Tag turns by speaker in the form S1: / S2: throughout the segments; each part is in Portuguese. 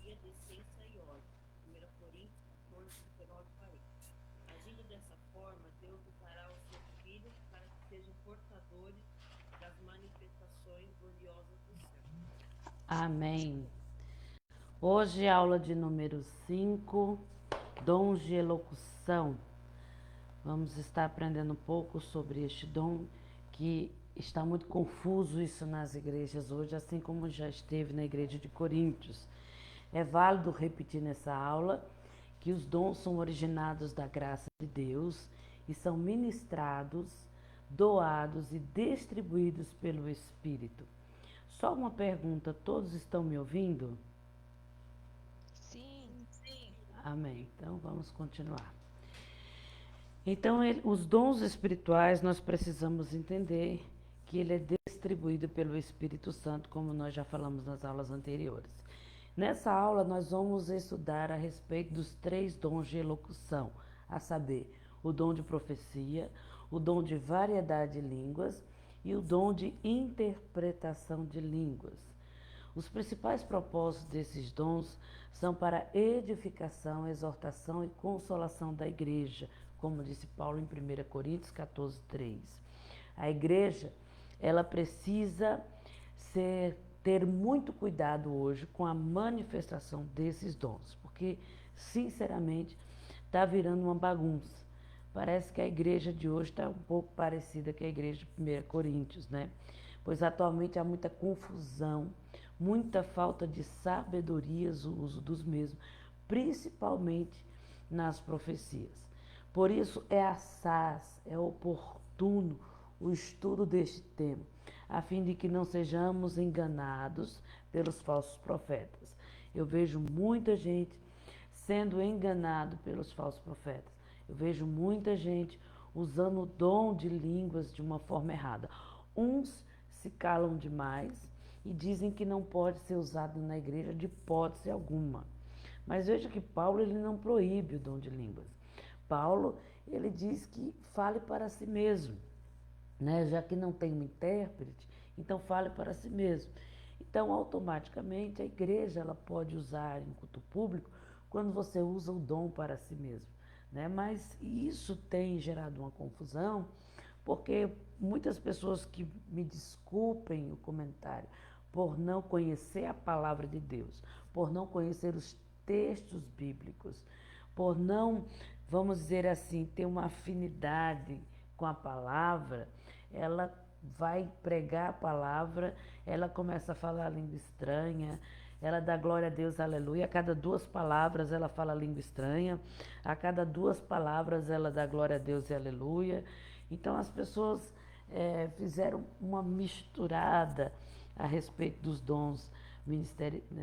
S1: sabedoria, decência e ordem. 1 Coríntios 14, 19 e 40. Agindo dessa forma, Deus dotará os seus filhos para que sejam portadores das manifestações gloriosas do céu.
S2: Amém. Hoje, aula de número 5, dons de elocução. Vamos estar aprendendo um pouco sobre este dom, que está muito confuso isso nas igrejas hoje, assim como já esteve na igreja de Coríntios. É válido repetir nessa aula que os dons são originados da graça de Deus e são ministrados, doados e distribuídos pelo Espírito. Só uma pergunta, todos estão me ouvindo?
S3: Sim,
S2: Amém. Então vamos continuar. Então, os dons espirituais nós precisamos entender que ele é distribuído pelo Espírito Santo, como nós já falamos nas aulas anteriores. Nessa aula nós vamos estudar a respeito dos 3 dons de elocução, a saber, o dom de profecia, o dom de variedade de línguas e o dom de interpretação de línguas. Os principais propósitos desses dons são para edificação, exortação e consolação da igreja, como disse Paulo em 1 Coríntios 14, 3. A igreja, ela precisa ter muito cuidado hoje com a manifestação desses dons, porque, sinceramente, está virando uma bagunça. Parece que a igreja de hoje está um pouco parecida com a igreja de 1 Coríntios, né? Pois atualmente há muita confusão, muita falta de sabedorias o uso dos mesmos, principalmente nas profecias. Por isso é assaz, é oportuno o estudo deste tema, a fim de que não sejamos enganados pelos falsos profetas. Eu vejo muita gente sendo enganado pelos falsos profetas. Eu vejo muita gente usando o dom de línguas de uma forma errada. Uns se calam demais e dizem que não pode ser usado na igreja de hipótese alguma. Mas veja que Paulo ele não proíbe o dom de línguas. Paulo ele diz que fale para si mesmo, né? Já que não tem um intérprete, então fale para si mesmo. Então, automaticamente, a igreja ela pode usar em culto público quando você usa o dom para si mesmo, né? Mas isso tem gerado uma confusão, porque muitas pessoas que me desculpem o comentário, por não conhecer a palavra de Deus, por não conhecer os textos bíblicos, por não, vamos dizer assim, ter uma afinidade com a palavra, ela vai pregar a palavra, ela começa a falar língua estranha, ela dá glória a Deus, aleluia. A cada 2 palavras ela fala língua estranha, a cada 2 palavras ela dá glória a Deus e aleluia. Então as pessoas fizeram uma misturada a respeito dos dons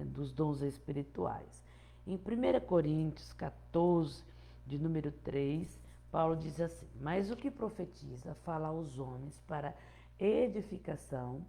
S2: dos dons espirituais. Em 1 Coríntios 14, de número 3, Paulo diz assim: mas o que profetiza fala aos homens para edificação,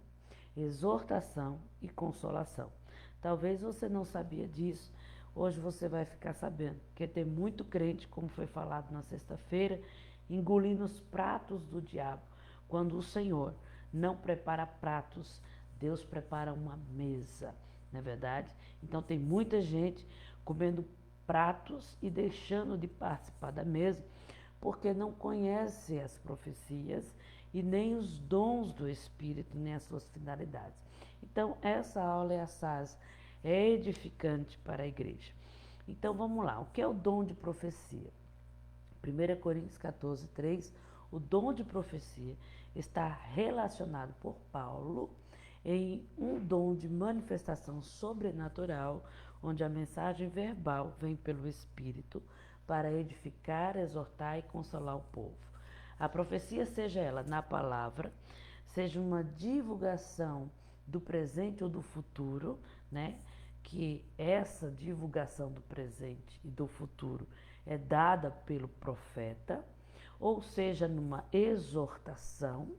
S2: exortação e consolação. Talvez você não sabia disso, hoje você vai ficar sabendo, porque tem muito crente, como foi falado na sexta-feira, engolindo os pratos do diabo, quando o Senhor não prepara pratos, Deus prepara uma mesa, não é verdade? Então tem muita gente comendo pratos e deixando de participar da mesa, porque não conhece as profecias e nem os dons do Espírito, nem as suas finalidades. Então, essa aula é assaz, é edificante para a igreja. Então, vamos lá. O que é o dom de profecia? 1 Coríntios 14, 3, o dom de profecia está relacionado por Paulo em um dom de manifestação sobrenatural, onde a mensagem verbal vem pelo Espírito para edificar, exortar e consolar o povo. A profecia, seja ela na palavra, seja uma divulgação do presente ou do futuro, né? Que essa divulgação do presente e do futuro é dada pelo profeta, ou seja, numa exortação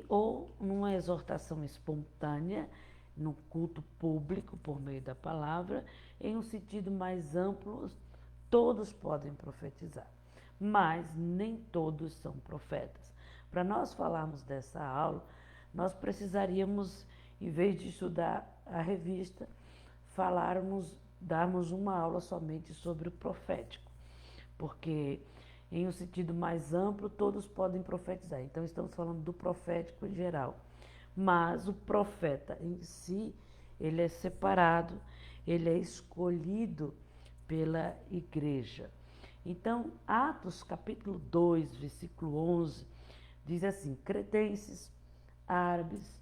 S2: ou numa exortação espontânea, no culto público por meio da palavra, em um sentido mais amplo, todos podem profetizar, mas nem todos são profetas. Para nós falarmos dessa aula, nós precisaríamos, em vez de estudar a revista, falarmos darmos uma aula somente sobre o profético, porque em um sentido mais amplo todos podem profetizar. Então estamos falando do profético em geral. Mas o profeta em si, ele é separado, ele é escolhido pela igreja. Então, Atos capítulo 2, versículo 11, diz assim: cretenses, árabes,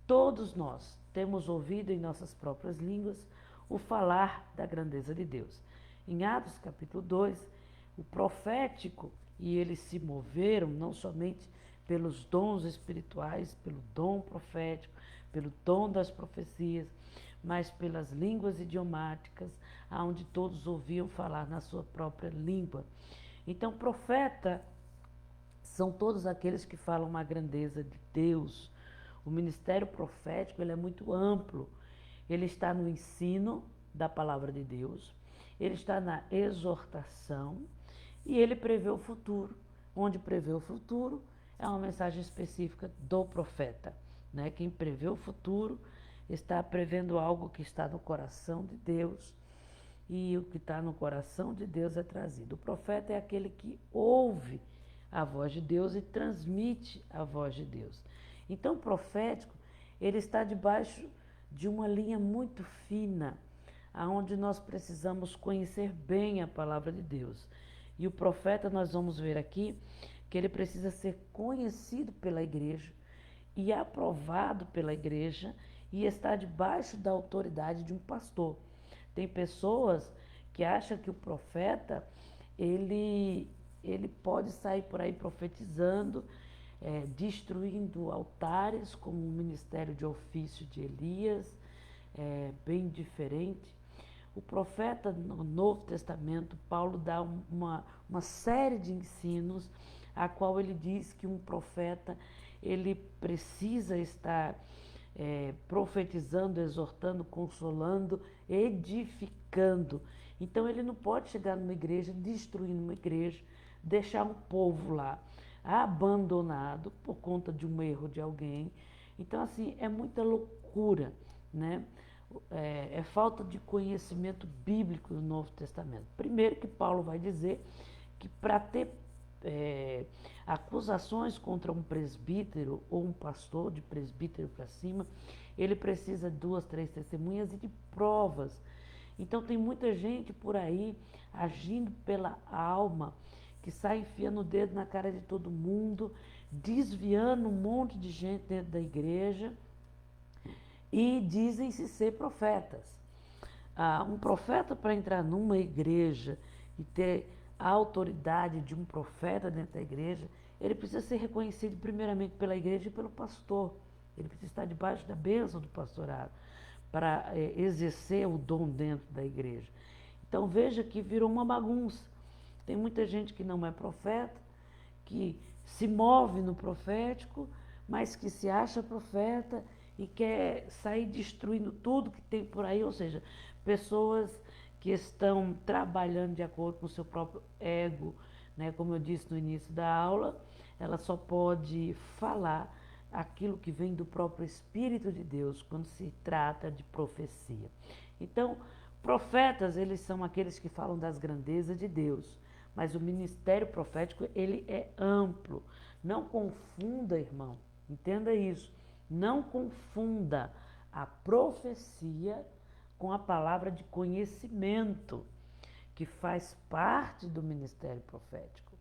S2: todos nós temos ouvido em nossas próprias línguas o falar da grandeza de Deus. Em Atos capítulo 2, o profético, e eles se moveram não somente pelos dons espirituais, pelo dom profético, pelo dom das profecias, mas pelas línguas idiomáticas, onde todos ouviam falar na sua própria língua. Então, profeta são todos aqueles que falam a grandeza de Deus. O ministério profético, ele é muito amplo. Ele está no ensino da palavra de Deus, ele está na exortação e ele prevê o futuro. Onde prevê o futuro é uma mensagem específica do profeta, né? Quem prevê o futuro está prevendo algo que está no coração de Deus, e o que está no coração de Deus é trazido. O profeta é aquele que ouve a voz de Deus e transmite a voz de Deus. Então, o profético, ele está debaixo de uma linha muito fina, aonde nós precisamos conhecer bem a palavra de Deus. E o profeta, nós vamos ver aqui, que ele precisa ser conhecido pela igreja e aprovado pela igreja e estar debaixo da autoridade de um pastor. Tem pessoas que acham que o profeta, ele pode sair por aí profetizando, destruindo altares, como o ministério de ofício de Elias, bem diferente. O profeta, no Novo Testamento, Paulo dá uma série de ensinos, a qual ele diz que um profeta, ele precisa estar profetizando, exortando, consolando, edificando. Então ele não pode chegar numa igreja, destruindo uma igreja, deixar um povo lá abandonado por conta de um erro de alguém. Então, assim, é muita loucura, né? É falta de conhecimento bíblico do Novo Testamento. Primeiro que Paulo vai dizer que para ter acusações contra um presbítero ou um pastor, de presbítero para cima, ele precisa de 2, 3 testemunhas e de provas. Então tem muita gente por aí agindo pela alma, que sai enfiando o dedo na cara de todo mundo, desviando um monte de gente dentro da igreja e dizem-se ser profetas. Um profeta, para entrar numa igreja e ter a autoridade de um profeta dentro da igreja, ele precisa ser reconhecido primeiramente pela igreja e pelo pastor. Ele precisa estar debaixo da bênção do pastorado para exercer o dom dentro da igreja. Então veja que virou uma bagunça. Tem muita gente que não é profeta, que se move no profético, mas que se acha profeta e quer sair destruindo tudo que tem por aí, ou seja, pessoas que estão trabalhando de acordo com o seu próprio ego, né? Como eu disse no início da aula, ela só pode falar aquilo que vem do próprio Espírito de Deus quando se trata de profecia. Então, profetas, eles são aqueles que falam das grandezas de Deus, mas o ministério profético, ele é amplo. Não confunda, irmão, entenda isso. Não confunda a profecia com a palavra de conhecimento, que faz parte do ministério profético.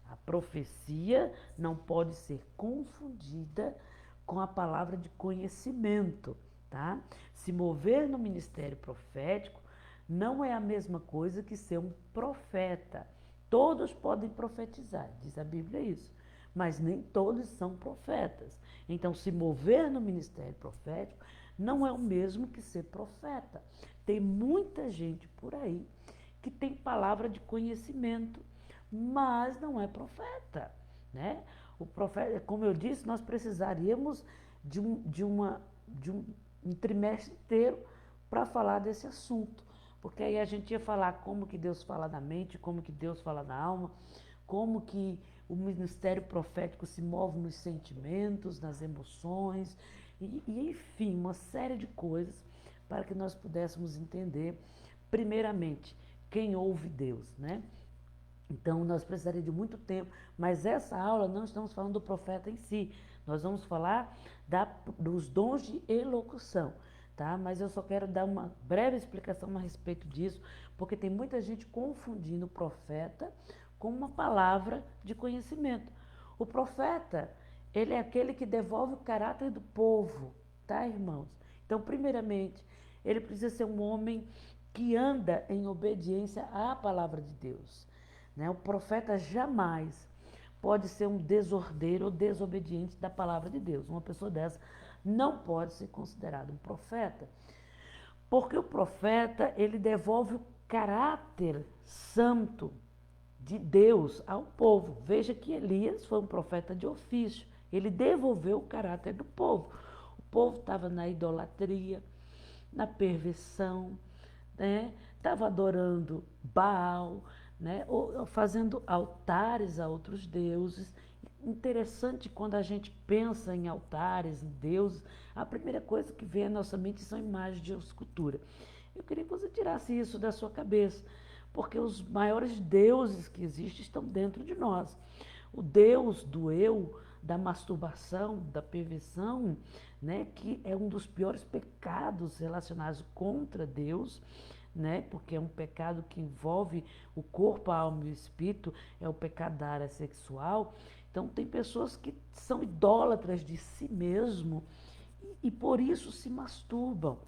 S2: A profecia não pode ser confundida com a palavra de conhecimento, tá? Se mover no ministério profético não é a mesma coisa que ser um profeta. Todos podem profetizar, diz a Bíblia isso, mas nem todos são profetas. Então, se mover no ministério profético não é o mesmo que ser profeta. Tem muita gente por aí que tem palavra de conhecimento, mas não é profeta, né? O profeta, como eu disse, nós precisaríamos de um trimestre inteiro para falar desse assunto, porque aí a gente ia falar como que Deus fala na mente, como que Deus fala na alma, como que o ministério profético se move nos sentimentos, nas emoções, e enfim, uma série de coisas para que nós pudéssemos entender primeiramente, quem ouve Deus, né? Então, nós precisaríamos de muito tempo, mas essa aula não estamos falando do profeta em si, nós vamos falar dos dons de elocução, tá? Mas eu só quero dar uma breve explicação a respeito disso, porque tem muita gente confundindo o profeta com uma palavra de conhecimento. O profeta, ele é aquele que devolve o caráter do povo, tá, irmãos? Então, primeiramente, ele precisa ser um homem que anda em obediência à palavra de Deus, né? O profeta jamais pode ser um desordeiro ou desobediente da palavra de Deus. Uma pessoa dessa não pode ser considerada um profeta, porque o profeta, ele devolve o caráter santo de Deus ao povo. Veja que Elias foi um profeta de ofício. Ele devolveu o caráter do povo. O povo estava na idolatria, na perversão, né? Estava adorando Baal, né? Ou fazendo altares a outros deuses. Interessante quando a gente pensa em altares, em deuses, a primeira coisa que vem à nossa mente são imagens de escultura. Eu queria que você tirasse isso da sua cabeça, porque os maiores deuses que existem estão dentro de nós. O Deus do eu, da masturbação, da perversão, né, que é um dos piores pecados relacionados contra Deus, né, porque é um pecado que envolve o corpo, a alma e o espírito, é o pecado da área sexual. Então, tem pessoas que são idólatras de si mesmo e por isso se masturbam,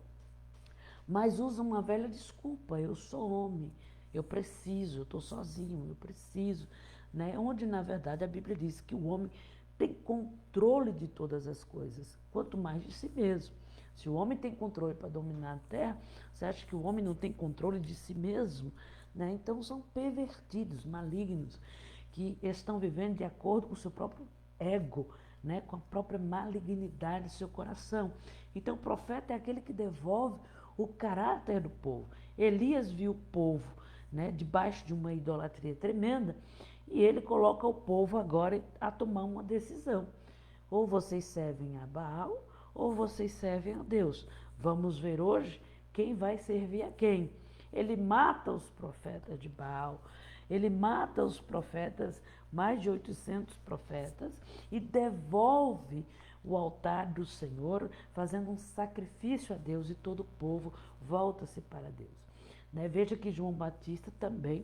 S2: mas usam uma velha desculpa: eu sou homem, eu preciso, eu estou sozinho, eu preciso, né? Onde, na verdade, a Bíblia diz que o homem tem controle de todas as coisas, quanto mais de si mesmo. Se o homem tem controle para dominar a terra, você acha que o homem não tem controle de si mesmo? Né? Então, são pervertidos, malignos, que estão vivendo de acordo com o seu próprio ego, né? Com a própria malignidade do seu coração. Então, o profeta é aquele que devolve o caráter do povo. Elias viu o povo, né, debaixo de uma idolatria tremenda, e ele coloca o povo agora a tomar uma decisão. Ou vocês servem a Baal, ou vocês servem a Deus. Vamos ver hoje quem vai servir a quem. Ele mata os profetas de Baal, ele mata os profetas, mais de 800 profetas, e devolve o altar do Senhor, fazendo um sacrifício a Deus, e todo o povo volta-se para Deus. Né? Veja que João Batista também,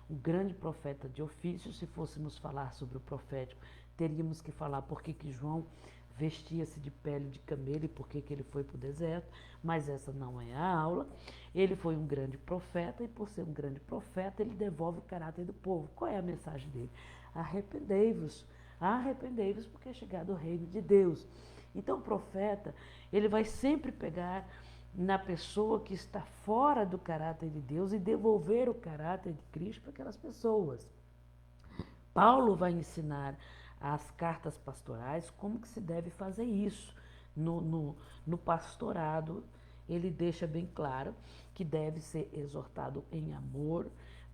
S2: um grande profeta de ofício. Se fôssemos falar sobre o profético, teríamos que falar por que João vestia-se de pele de camelo e por que ele foi para o deserto, mas essa não é a aula. Ele foi um grande profeta e, por ser um grande profeta, ele devolve o caráter do povo. Qual é a mensagem dele? Arrependei-vos, arrependei-vos, porque é chegado o reino de Deus. Então, o profeta, ele vai sempre pegar na pessoa que está fora do caráter de Deus e devolver o caráter de Cristo para aquelas pessoas. Paulo vai ensinar as cartas pastorais como que se deve fazer isso. No pastorado, ele deixa bem claro que deve ser exortado em amor,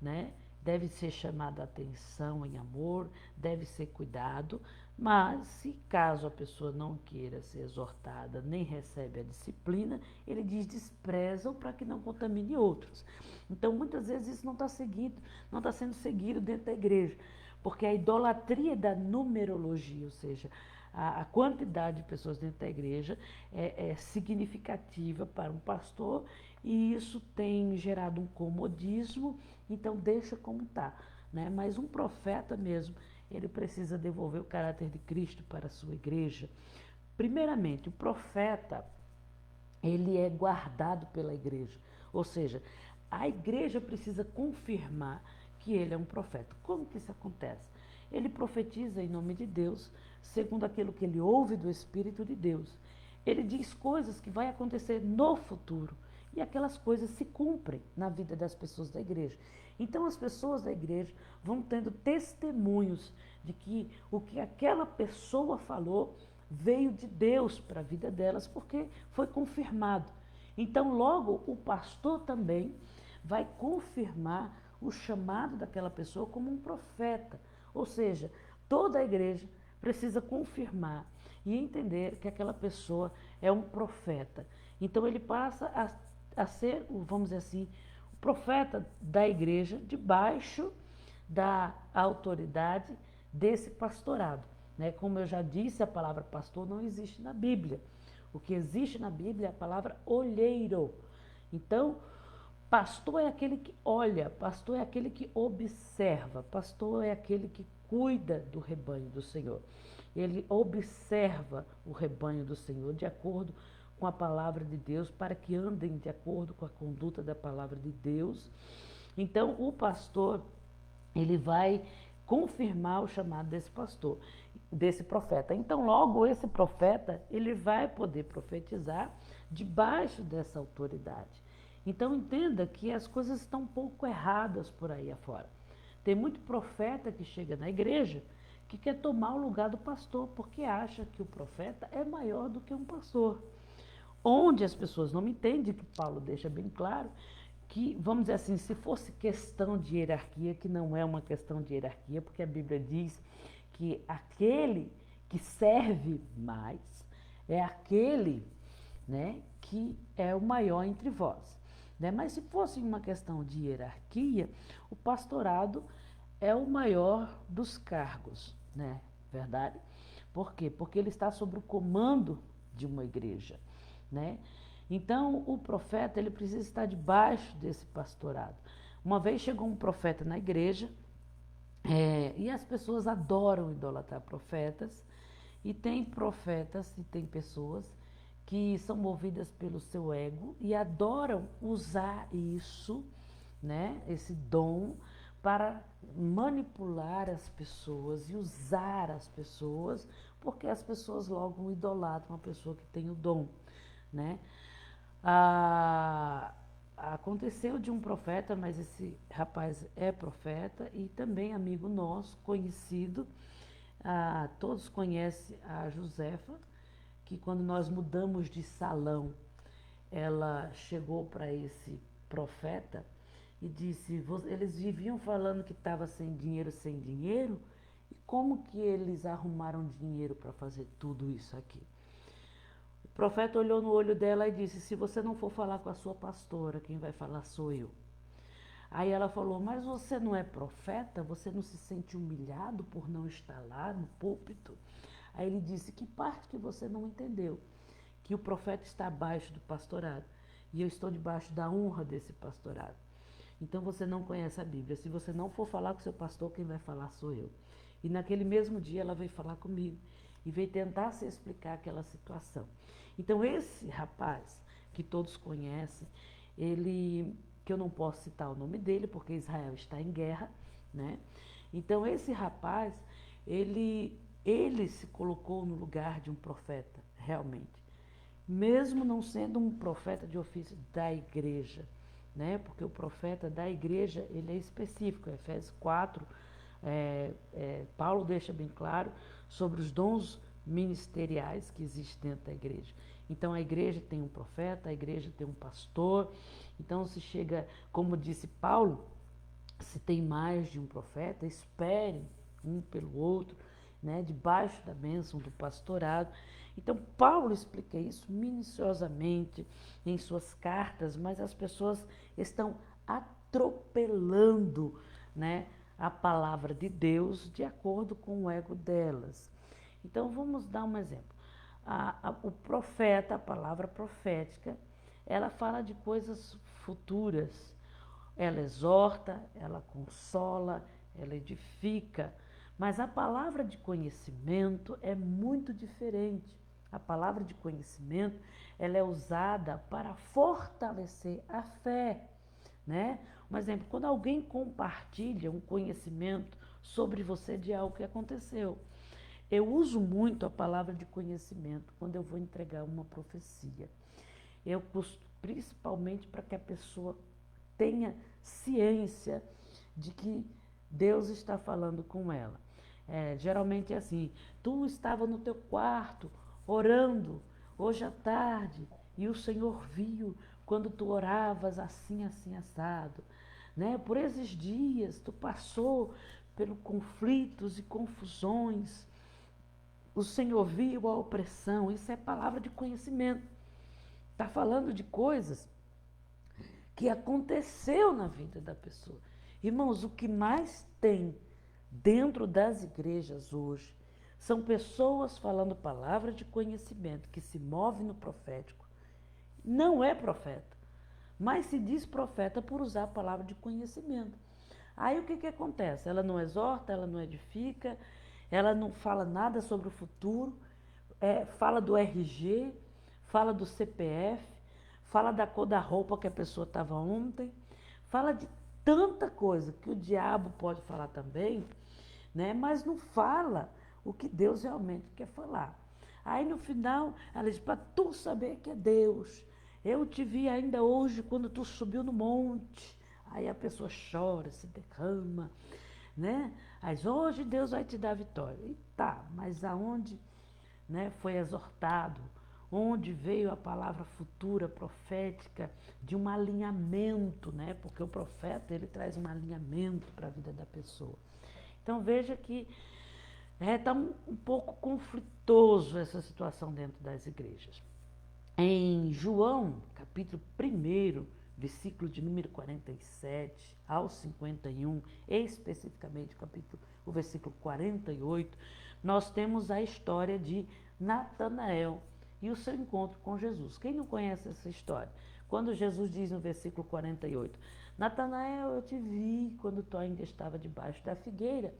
S2: né? Deve ser chamado a atenção em amor, deve ser cuidado, mas se caso a pessoa não queira ser exortada, nem recebe a disciplina, ele diz: desprezam para que não contamine outros. Então, muitas vezes isso não está sendo seguido dentro da igreja, porque a idolatria da numerologia, ou seja, a quantidade de pessoas dentro da igreja é significativa para um pastor, e isso tem gerado um comodismo, então deixa como está, né? Mas um profeta mesmo, ele precisa devolver o caráter de Cristo para a sua igreja. Primeiramente, o profeta, ele é guardado pela igreja, ou seja, a igreja precisa confirmar que ele é um profeta. Como que isso acontece? Ele profetiza em nome de Deus, segundo aquilo que ele ouve do Espírito de Deus. Ele diz coisas que vai acontecer no futuro, e aquelas coisas se cumprem na vida das pessoas da igreja. Então, as pessoas da igreja vão tendo testemunhos de que o que aquela pessoa falou veio de Deus para a vida delas, porque foi confirmado. Então, logo, o pastor também vai confirmar o chamado daquela pessoa como um profeta. Ou seja, toda a igreja precisa confirmar e entender que aquela pessoa é um profeta. Então, ele passa a ser, vamos dizer assim, profeta da igreja debaixo da autoridade desse pastorado, né? Como eu já disse, a palavra pastor não existe na Bíblia. O que existe na Bíblia é a palavra olheiro. Então, pastor é aquele que olha, pastor é aquele que observa, pastor é aquele que cuida do rebanho do Senhor. Ele observa o rebanho do Senhor de acordo com a palavra de Deus, para que andem de acordo com a conduta da palavra de Deus. Então, o pastor, ele vai confirmar o chamado desse pastor, desse profeta. Então, logo, esse profeta, ele vai poder profetizar debaixo dessa autoridade. Então, entenda que as coisas estão um pouco erradas por aí afora. Tem muito profeta que chega na igreja que quer tomar o lugar do pastor, porque acha que o profeta é maior do que um pastor. Onde as pessoas não entendem, que Paulo deixa bem claro, que, vamos dizer assim, se fosse questão de hierarquia, que não é uma questão de hierarquia, porque a Bíblia diz que aquele que serve mais é aquele, né, que é o maior entre vós. Né? Mas se fosse uma questão de hierarquia, o pastorado é o maior dos cargos, né? Verdade? Por quê? Porque ele está sob o comando de uma igreja, né? Então, o profeta, ele precisa estar debaixo desse pastorado. Uma vez chegou um profeta na igreja, e as pessoas adoram idolatrar profetas, e tem profetas e tem pessoas que são movidas pelo seu ego e adoram usar isso, né, esse dom, para manipular as pessoas e usar as pessoas, porque as pessoas logo idolatram a pessoa que tem o dom, né? Aconteceu de um profeta, mas esse rapaz é profeta e também amigo nosso, conhecido. Todos conhecem a Josefa, que quando nós mudamos de salão, ela chegou para esse profeta e disse, eles viviam falando que estava sem dinheiro, e como que eles arrumaram dinheiro para fazer tudo isso aqui? O profeta olhou no olho dela e disse, se você não for falar com a sua pastora, quem vai falar sou eu. Aí ela falou, mas você não é profeta? Você não se sente humilhado por não estar lá no púlpito? Aí ele disse, que parte que você não entendeu? Que o profeta está abaixo do pastorado e eu estou debaixo da honra desse pastorado. Então você não conhece a Bíblia. Se você não for falar com seu pastor, quem vai falar sou eu. E naquele mesmo dia ela veio falar comigo e veio tentar se explicar aquela situação. Então esse rapaz, que todos conhecem, ele, que eu não posso citar o nome dele, porque Israel está em guerra, né? Então esse rapaz, ele se colocou no lugar de um profeta, realmente. Mesmo não sendo um profeta de ofício da igreja, né? Porque o profeta da igreja, ele é específico. Efésios 4, Paulo deixa bem claro sobre os dons ministeriais que existem dentro da igreja. Então a igreja tem um profeta, a igreja tem um pastor. Então se chega, como disse Paulo, se tem mais de um profeta, espere um pelo outro, né, debaixo da bênção do pastorado. Então Paulo explica isso minuciosamente em suas cartas, mas as pessoas estão atropelando, né, a palavra de Deus de acordo com o ego delas. Então vamos dar um exemplo. O profeta, a palavra profética, ela fala de coisas futuras. Ela exorta, ela consola, ela edifica. Mas a palavra de conhecimento é muito diferente. A palavra de conhecimento, ela é usada para fortalecer a fé, né? Um exemplo, quando alguém compartilha um conhecimento sobre você de algo que aconteceu. Eu uso muito a palavra de conhecimento quando eu vou entregar uma profecia. Eu principalmente para que a pessoa tenha ciência de que Deus está falando com ela. Geralmente é assim, tu estava no teu quarto orando hoje à tarde e o Senhor viu quando tu oravas assim, assim, assado. Né? Por esses dias tu passou pelos conflitos e confusões. O Senhor viu a opressão. Isso é palavra de conhecimento. Está falando de coisas que aconteceu na vida da pessoa. Irmãos, o que mais tem dentro das igrejas hoje são pessoas falando palavra de conhecimento, que se move no profético. Não é profeta, mas se diz profeta por usar a palavra de conhecimento. Aí o que, que acontece? Ela não exorta, ela não edifica, ela não fala nada sobre o futuro, fala do RG, fala do CPF, fala da cor da roupa que a pessoa estava ontem, fala de tanta coisa que o diabo pode falar também, né? Mas não fala o que Deus realmente quer falar. Aí no final, ela diz, para tu saber que é Deus, eu te vi ainda hoje quando tu subiu no monte. Aí a pessoa chora, se derrama, né? Mas hoje Deus vai te dar vitória. E tá, mas aonde, né, foi exortado, onde veio a palavra futura, profética, de um alinhamento, né? Porque o profeta, ele traz um alinhamento para a vida da pessoa. Então veja que está um pouco conflitoso essa situação dentro das igrejas. Em João, capítulo 1, versículo de número 47 ao 51, especificamente o versículo 48, nós temos a história de Natanael e o seu encontro com Jesus. Quem não conhece essa história? Quando Jesus diz no versículo 48, Natanael, eu te vi quando tu ainda estava debaixo da figueira,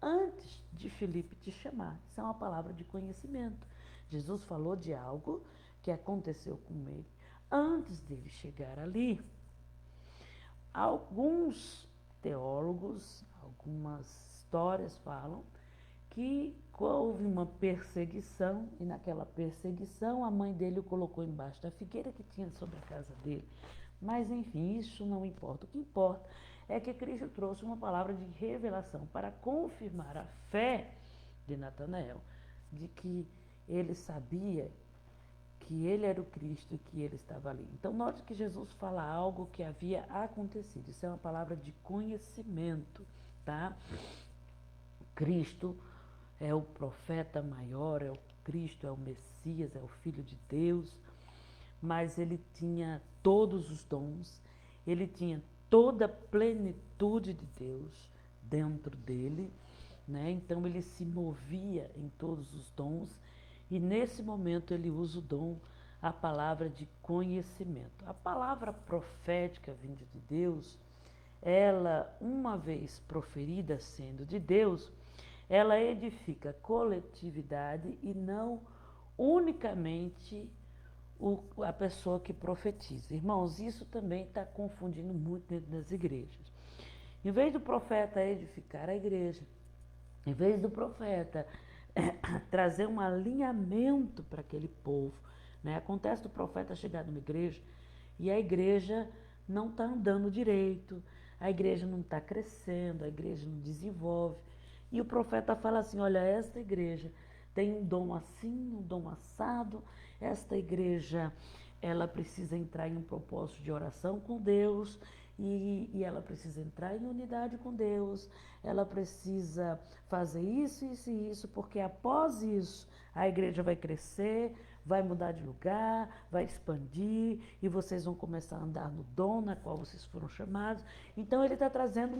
S2: antes de Filipe te chamar. Isso é uma palavra de conhecimento. Jesus falou de algo que aconteceu com ele antes dele chegar ali. Alguns teólogos, algumas histórias falam que houve uma perseguição e naquela perseguição a mãe dele o colocou embaixo da figueira que tinha sobre a casa dele. Mas enfim, isso não importa. O que importa é que Cristo trouxe uma palavra de revelação para confirmar a fé de Natanael, de que ele sabia que ele era o Cristo e que ele estava ali. Então, note que Jesus fala algo que havia acontecido. Isso é uma palavra de conhecimento, tá? Cristo é o profeta maior, é o Cristo, é o Messias, é o Filho de Deus, mas ele tinha todos os dons, ele tinha toda a plenitude de Deus dentro dele, né? Então ele se movia em todos os dons e nesse momento ele usa o dom, a palavra de conhecimento. A palavra profética vinda de Deus, ela, uma vez proferida sendo de Deus, ela edifica coletividade e não unicamente a pessoa que profetiza. Irmãos, isso também está confundindo muito dentro das igrejas. Em vez do profeta edificar a igreja, em vez do profeta trazer um alinhamento para aquele povo, né? Acontece do profeta chegar numa igreja e a igreja não está andando direito, a igreja não está crescendo, a igreja não desenvolve. E o profeta fala assim, olha, esta igreja tem um dom assim, um dom assado, esta igreja, ela precisa entrar em um propósito de oração com Deus, e ela precisa entrar em unidade com Deus, ela precisa fazer isso, isso e isso, porque após isso a igreja vai crescer, vai mudar de lugar, vai expandir e vocês vão começar a andar no dom na qual vocês foram chamados. Então ele está trazendo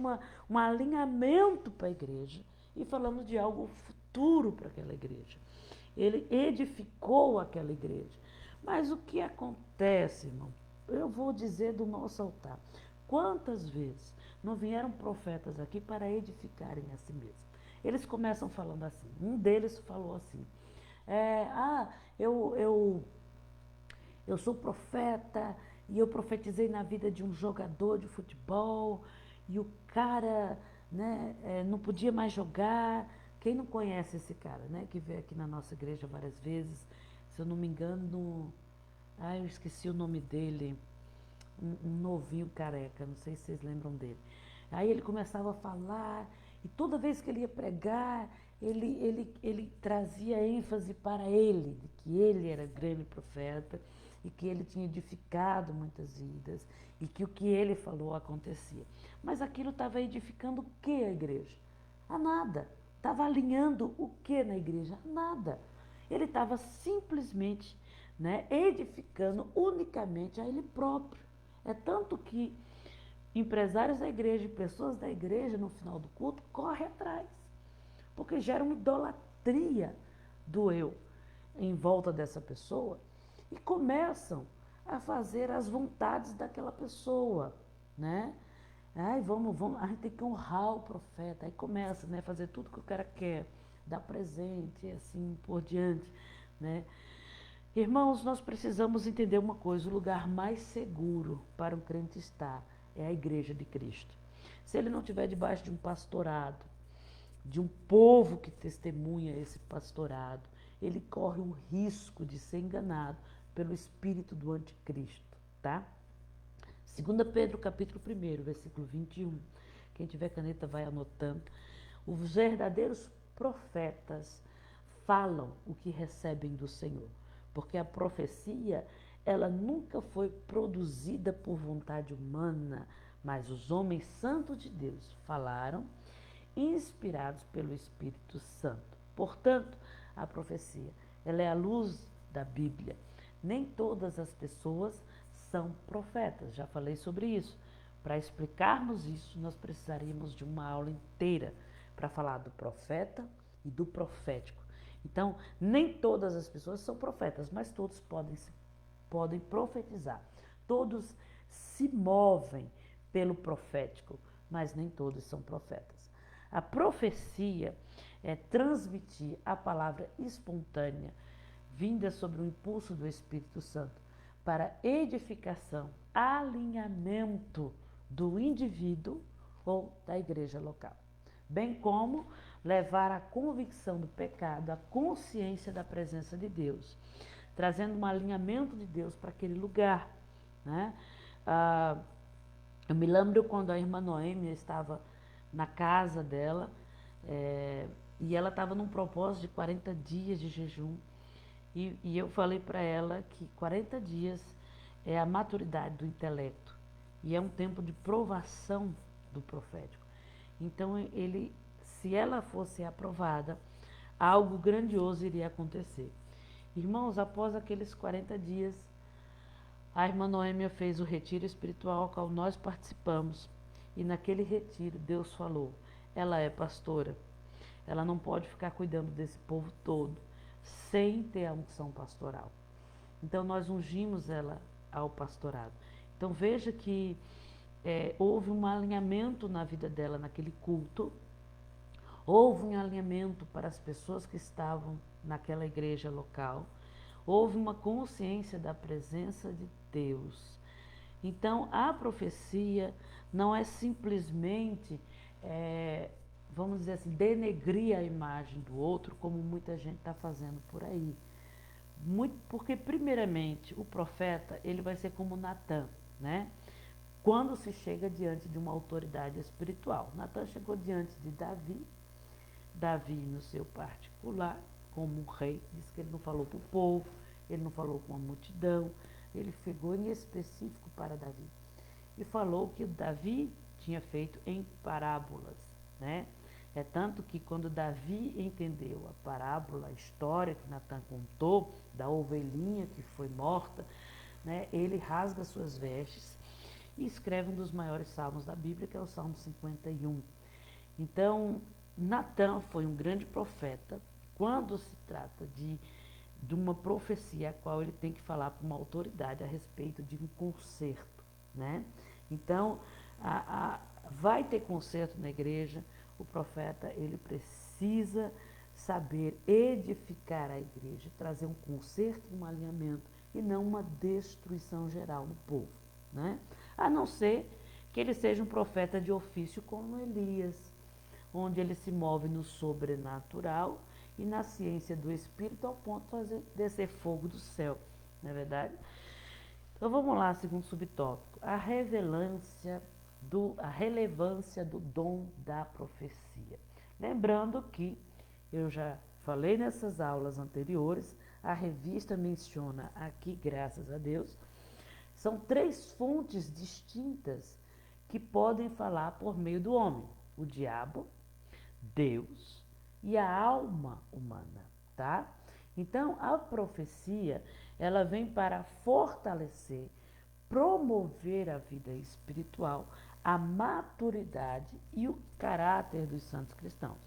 S2: um alinhamento para a igreja e falamos de algo futuro para aquela igreja. Ele edificou aquela igreja. Mas o que acontece, irmão? Eu vou dizer do nosso altar. Quantas vezes não vieram profetas aqui para edificarem a si mesmos? Eles começam falando assim. Um deles falou assim, eu sou profeta e eu profetizei na vida de um jogador de futebol e o cara, né, não podia mais jogar. Quem não conhece esse cara, né, que veio aqui na nossa igreja várias vezes, se eu não me engano, eu esqueci o nome dele, um novinho careca, não sei se vocês lembram dele. Aí ele começava a falar e toda vez que ele ia pregar, ele trazia ênfase para ele, de que ele era grande profeta e que ele tinha edificado muitas vidas e que o que ele falou acontecia. Mas aquilo estava edificando o que a igreja? A nada. Estava alinhando o que na igreja? Nada. Ele estava simplesmente, né, edificando unicamente a ele próprio. É tanto que empresários da igreja e pessoas da igreja, no final do culto, correm atrás, porque gera uma idolatria do eu em volta dessa pessoa e começam a fazer as vontades daquela pessoa, né? Ai, vamos, a gente tem que honrar o profeta. Aí começa, né, fazer tudo que o cara quer, dar presente e assim por diante, né? Irmãos, nós precisamos entender uma coisa: o lugar mais seguro para um crente estar é a igreja de Cristo. Se ele não estiver debaixo de um pastorado, de um povo que testemunha esse pastorado, ele corre o risco de ser enganado pelo espírito do anticristo, tá? 2 Pedro capítulo 1, versículo 21. Quem tiver caneta vai anotando. Os verdadeiros profetas falam o que recebem do Senhor, porque a profecia, ela nunca foi produzida por vontade humana, mas os homens santos de Deus falaram, inspirados pelo Espírito Santo. Portanto, a profecia, ela é a luz da Bíblia. Nem todas as pessoas são profetas, já falei sobre isso. Para explicarmos isso, nós precisaríamos de uma aula inteira para falar do profeta e do profético. Então, nem todas as pessoas são profetas, mas todos podem profetizar. Todos se movem pelo profético, mas nem todos são profetas. A profecia é transmitir a palavra espontânea, vinda sobre o impulso do Espírito Santo, para edificação, alinhamento do indivíduo ou da igreja local, bem como levar a convicção do pecado, a consciência da presença de Deus, trazendo um alinhamento de Deus para aquele lugar, né? Eu me lembro quando a irmã Noêmia estava na casa dela, e ela estava num propósito de 40 dias de jejum, e eu falei para ela que 40 dias é a maturidade do intelecto, e é um tempo de provação do profético. Então, se ela fosse aprovada, algo grandioso iria acontecer. Irmãos, após aqueles 40 dias, a irmã Noêmia fez o retiro espiritual ao qual nós participamos. E naquele retiro, Deus falou: ela é pastora, ela não pode ficar cuidando desse povo todo sem ter a unção pastoral. Então, nós ungimos ela ao pastorado. Então, veja que houve um alinhamento na vida dela naquele culto. Houve um alinhamento para as pessoas que estavam naquela igreja local. Houve uma consciência da presença de Deus. Então, a profecia não é simplesmente, vamos dizer assim, denegrir a imagem do outro, como muita gente está fazendo por aí. Porque, primeiramente, o profeta, ele vai ser como Natã, né? Quando se chega diante de uma autoridade espiritual. Natã chegou diante de Davi no seu particular, como um rei, disse que ele não falou para o povo, ele não falou com a multidão, ele chegou em específico para Davi. E falou que Davi tinha feito em parábolas, né? É tanto que quando Davi entendeu a parábola, a história que Natã contou, da ovelhinha que foi morta, né? Ele rasga suas vestes e escreve um dos maiores salmos da Bíblia, que é o Salmo 51. Então, Natã foi um grande profeta quando se trata de uma profecia a qual ele tem que falar para uma autoridade a respeito de um concerto, né? Então, vai ter concerto na igreja, o profeta, ele precisa saber edificar a igreja, trazer um concerto, um alinhamento e não uma destruição geral no povo, né? A não ser que ele seja um profeta de ofício como Elias, onde ele se move no sobrenatural e na ciência do Espírito ao ponto de fazer descer fogo do céu, não é verdade? Então vamos lá, segundo subtópico, a relevância do dom da profecia. Lembrando que eu já falei nessas aulas anteriores, a revista menciona aqui, graças a Deus, são 3 fontes distintas que podem falar por meio do homem: o diabo, Deus e a alma humana, tá? Então, a profecia, ela vem para fortalecer, promover a vida espiritual, a maturidade e o caráter dos santos cristãos.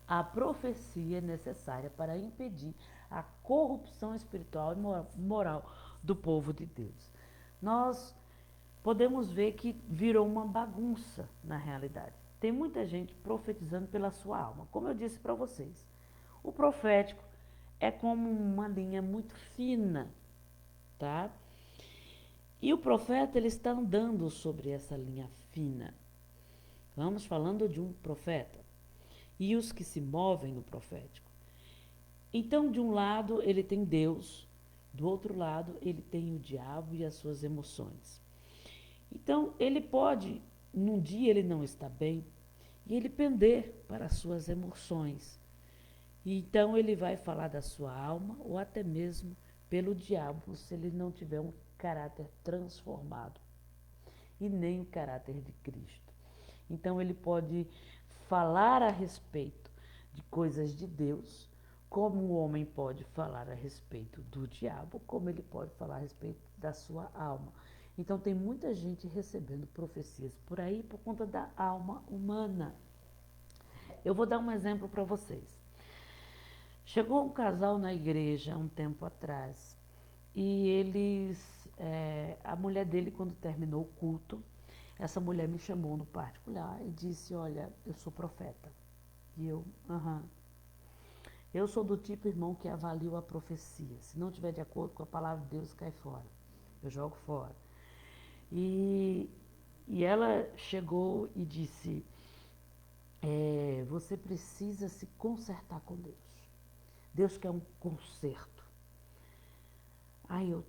S2: A profecia é necessária para impedir a corrupção espiritual e moral do povo de Deus. Nós podemos ver que virou uma bagunça na realidade. Tem muita gente profetizando pela sua alma. Como eu disse para vocês, o profético é como uma linha muito fina, tá? E o profeta, ele está andando sobre essa linha fina. Vamos falando de um profeta e os que se movem no profético. Então, de um lado, ele tem Deus, do outro lado, ele tem o diabo e as suas emoções. Então, ele pode, num dia ele não está bem, e ele pender para as suas emoções. E então, ele vai falar da sua alma, ou até mesmo pelo diabo, se ele não tiver um caráter transformado, e nem o caráter de Cristo. Então, ele pode falar a respeito de coisas de Deus, como o homem pode falar a respeito do diabo, como ele pode falar a respeito da sua alma. Então, tem muita gente recebendo profecias por aí por conta da alma humana. Eu vou dar um exemplo para vocês. Chegou um casal na igreja há um tempo atrás e a mulher dele, quando terminou o culto, essa mulher me chamou no particular e disse: olha, eu sou profeta. E eu, eu sou do tipo, irmão, que avalia a profecia. Se não tiver de acordo com a palavra de Deus, cai fora. Eu jogo fora. E ela chegou e disse: você precisa se consertar com Deus. Deus quer um conserto. Aí eu,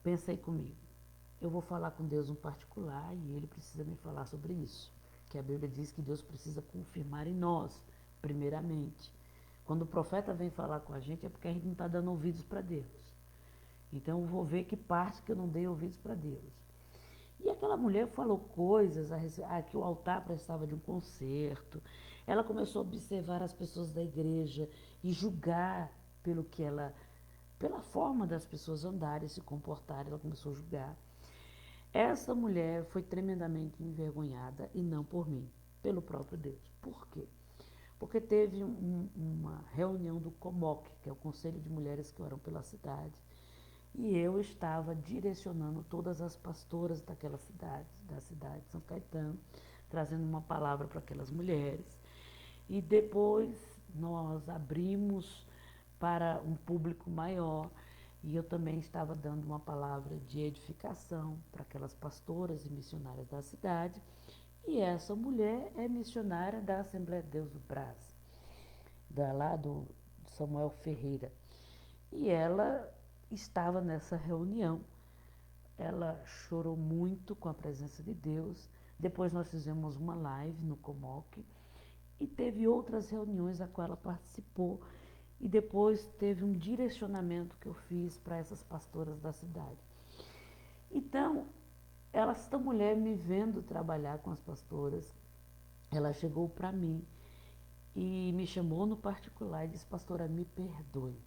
S2: pensa aí comigo. Eu vou falar com Deus no particular e ele precisa me falar sobre isso. Que a Bíblia diz que Deus precisa confirmar em nós, primeiramente. Quando o profeta vem falar com a gente é porque a gente não está dando ouvidos para Deus. Então eu vou ver que parte que eu não dei ouvidos para Deus. E aquela mulher falou coisas que o altar precisava de um conserto. Ela começou a observar as pessoas da igreja e julgar pela forma das pessoas andarem, se comportarem, ela começou a julgar. Essa mulher foi tremendamente envergonhada, e não por mim, pelo próprio Deus. Por quê? Porque teve uma reunião do COMOC, que é o Conselho de Mulheres que Oram pela Cidade, e eu estava direcionando todas as pastoras daquela cidade, da cidade de São Caetano, trazendo uma palavra para aquelas mulheres. E depois nós abrimos para um público maior, e eu também estava dando uma palavra de edificação para aquelas pastoras e missionárias da cidade. E essa mulher é missionária da Assembleia de Deus do Brás, lá do Samuel Ferreira. E ela estava nessa reunião. Ela chorou muito com a presença de Deus. Depois nós fizemos uma live no Comoc e teve outras reuniões a qual ela participou. E depois teve um direcionamento que eu fiz para essas pastoras da cidade. Então, esta mulher me vendo trabalhar com as pastoras, ela chegou para mim e me chamou no particular e disse: pastora, me perdoe.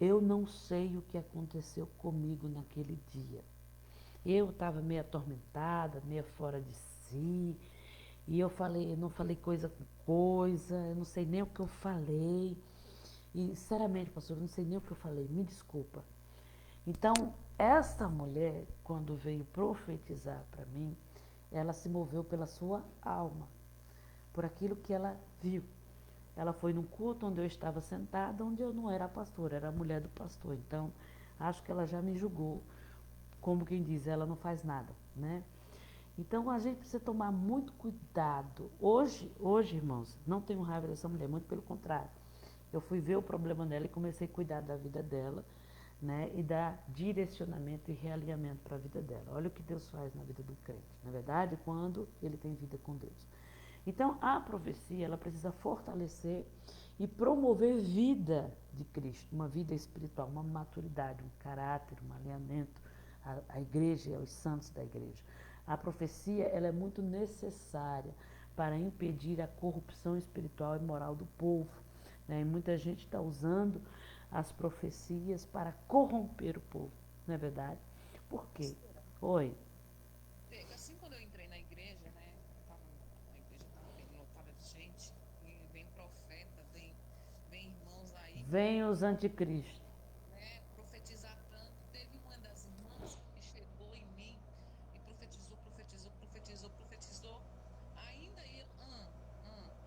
S2: Eu não sei o que aconteceu comigo naquele dia. Eu estava meio atormentada, meio fora de si. E eu não falei coisa com coisa, eu não sei nem o que eu falei. E, sinceramente, pastor, eu não sei nem o que eu falei, me desculpa. Então, esta mulher, quando veio profetizar para mim, ela se moveu pela sua alma, por aquilo que ela viu. Ela foi num culto onde eu estava sentada, onde eu não era a pastora, era a mulher do pastor. Então, acho que ela já me julgou, como quem diz, ela não faz nada, né? Então, a gente precisa tomar muito cuidado. Hoje, irmãos, não tenho raiva dessa mulher, muito pelo contrário. Eu fui ver o problema dela e comecei a cuidar da vida dela, né? E dar direcionamento e realinhamento para a vida dela. Olha o que Deus faz na vida do crente, na verdade, quando ele tem vida com Deus. Então, a profecia, ela precisa fortalecer e promover vida de Cristo, uma vida espiritual, uma maturidade, um caráter, um alinhamento à igreja e aos santos da igreja. A profecia, ela é muito necessária para impedir a corrupção espiritual e moral do povo, né? E muita gente está usando as profecias para corromper o povo, não é verdade? por quê? Oi.
S3: Assim, quando eu entrei na igreja, né? A igreja estava bem lotada de gente, e vem profeta, vem irmãos aí
S2: Vem os anticristos.
S3: né, profetizar tanto. Teve uma das irmãs que chegou em mim e profetizou, profetizou, profetizou, profetizou. Ainda eu,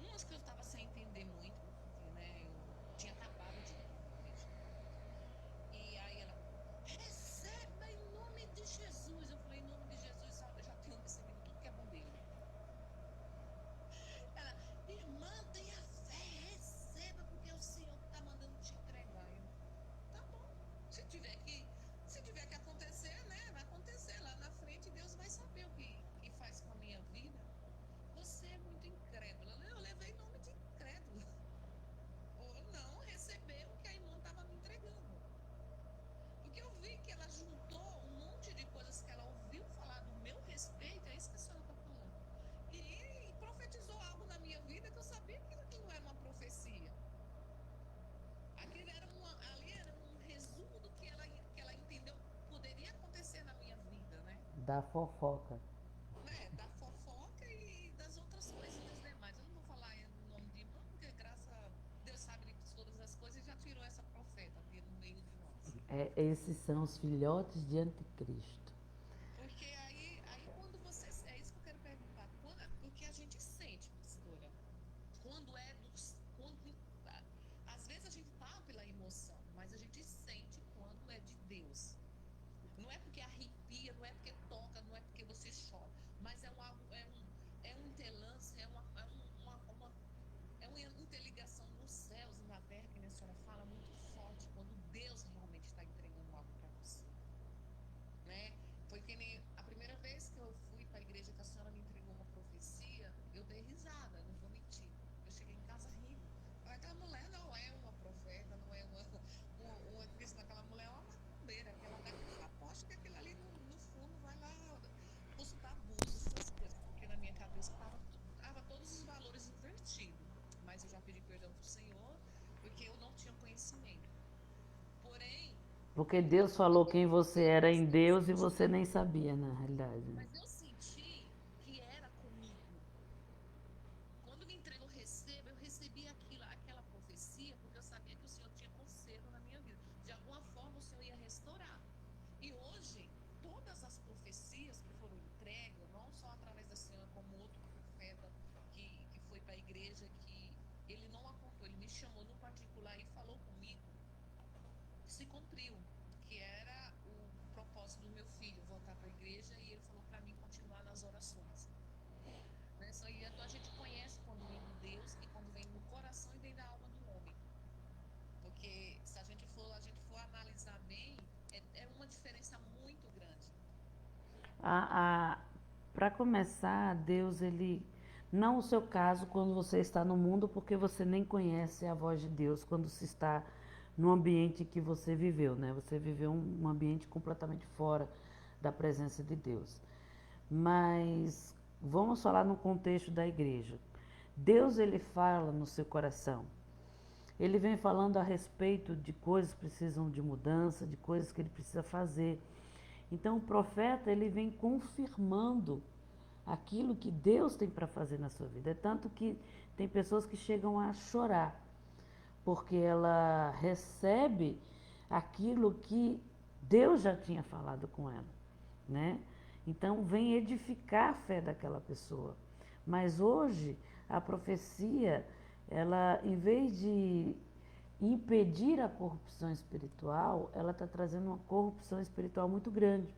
S3: umas que eu estava sem entender muito, porque, né, eu tinha acabado de entrar na igreja. E aí ela, receba em nome de Jesus. Eu falei, em nome de Jesus, sabe, eu já tenho recebido tudo que é bom dele. Ela, irmã, tenha fé, receba, porque o Senhor está mandando te entregar. Eu, tá bom. Se tiver que, se tiver que acontecer, né? Vai acontecer lá na frente, Deus vai saber o que faz com a minha vida. Você é muito incrédula. Eu levei nome de incrédula. Ou não receber o que a irmã estava me entregando. Porque eu vi que ela juntou um monte de coisas que ela ouviu falar do meu respeito, é isso que a senhora está falando. E profetizou algo na minha vida que eu sabia que aquilo não era uma profecia. Aquilo era ali era um resumo do que ela entendeu que poderia acontecer na minha vida, né?
S2: Da fofoca.
S3: Né? Da fofoca e das outras coisinhas demais. Eu não vou falar o nome de irmã, porque graças a Deus sabe de todas as coisas e já tirou essa profeta aqui no meio de nós.
S2: Esses são os filhotes de anticristo.
S3: Porque aí quando você. É isso que eu quero perguntar. Porque a gente sente, pastora, quando é dos. Às vezes a gente tá pela emoção, mas a gente sente quando é de Deus. Não é porque arrepia, não é porque toca, não é porque você chora, mas é um interlance, é uma interligação nos céus e na terra, que a senhora fala muito forte, quando Deus realmente está entregando algo para você. Né? Foi que nem a primeira vez que eu fui para a igreja que a senhora me entregou uma profecia, eu dei risada, não vou mentir. Eu cheguei em casa rindo. Aquela mulher não é uma profeta, não é uma cristã, aquela mulher é uma macumbeira, aquela daquela aposta que aquilo ali no fundo vai lá consultar abusos, essas coisas, porque na minha cabeça estava todos os valores invertidos. Mas eu já pedi perdão para o Senhor, porque eu não tinha conhecimento. Porém,
S2: Porque Deus falou quem você era em Deus e você nem sabia, na realidade.
S3: mas eu senti que era comigo. Quando me entregou, eu recebi aquela profecia, porque eu sabia que o Senhor tinha conserto na minha vida. De alguma forma, o Senhor ia restaurar. E hoje, todas as profecias que foram entregues, não só através da senhora, como outro profeta que foi para a igreja, que ele não apontou, ele me chamou no particular e falou comigo, se cumpriu, que era o propósito do meu filho, voltar para a igreja, e ele falou para mim continuar nas orações. Né? Só aí a gente conhece quando vem de Deus e quando vem no coração e vem da alma do homem. Porque se a gente for analisar bem, é uma diferença muito grande.
S2: Para começar, Deus, ele. Não o seu caso quando você está no mundo, porque você nem conhece a voz de Deus quando se está no ambiente que você viveu, né? Você viveu um ambiente completamente fora da presença de Deus. Mas vamos falar no contexto da igreja. Deus, ele fala no seu coração. Ele vem falando a respeito de coisas que precisam de mudança, de coisas que ele precisa fazer. Então o profeta, ele vem confirmando aquilo que Deus tem para fazer na sua vida. É tanto que tem pessoas que chegam a chorar, porque ela recebe aquilo que Deus já tinha falado com ela, né? Então vem edificar a fé daquela pessoa. Mas hoje a profecia, ela, em vez de impedir a corrupção espiritual, ela está trazendo uma corrupção espiritual muito grande.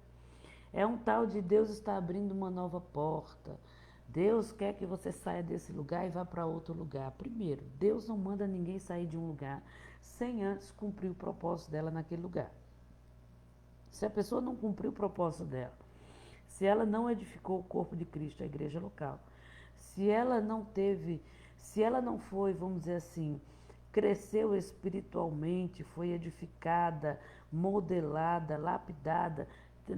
S2: É um tal de Deus está abrindo uma nova porta. Deus quer que você saia desse lugar e vá para outro lugar. Primeiro, Deus não manda ninguém sair de um lugar sem antes cumprir o propósito dela naquele lugar. Se a pessoa não cumpriu o propósito dela, se ela não edificou o corpo de Cristo, a igreja local, se ela não foi, vamos dizer assim, cresceu espiritualmente, foi edificada, modelada, lapidada.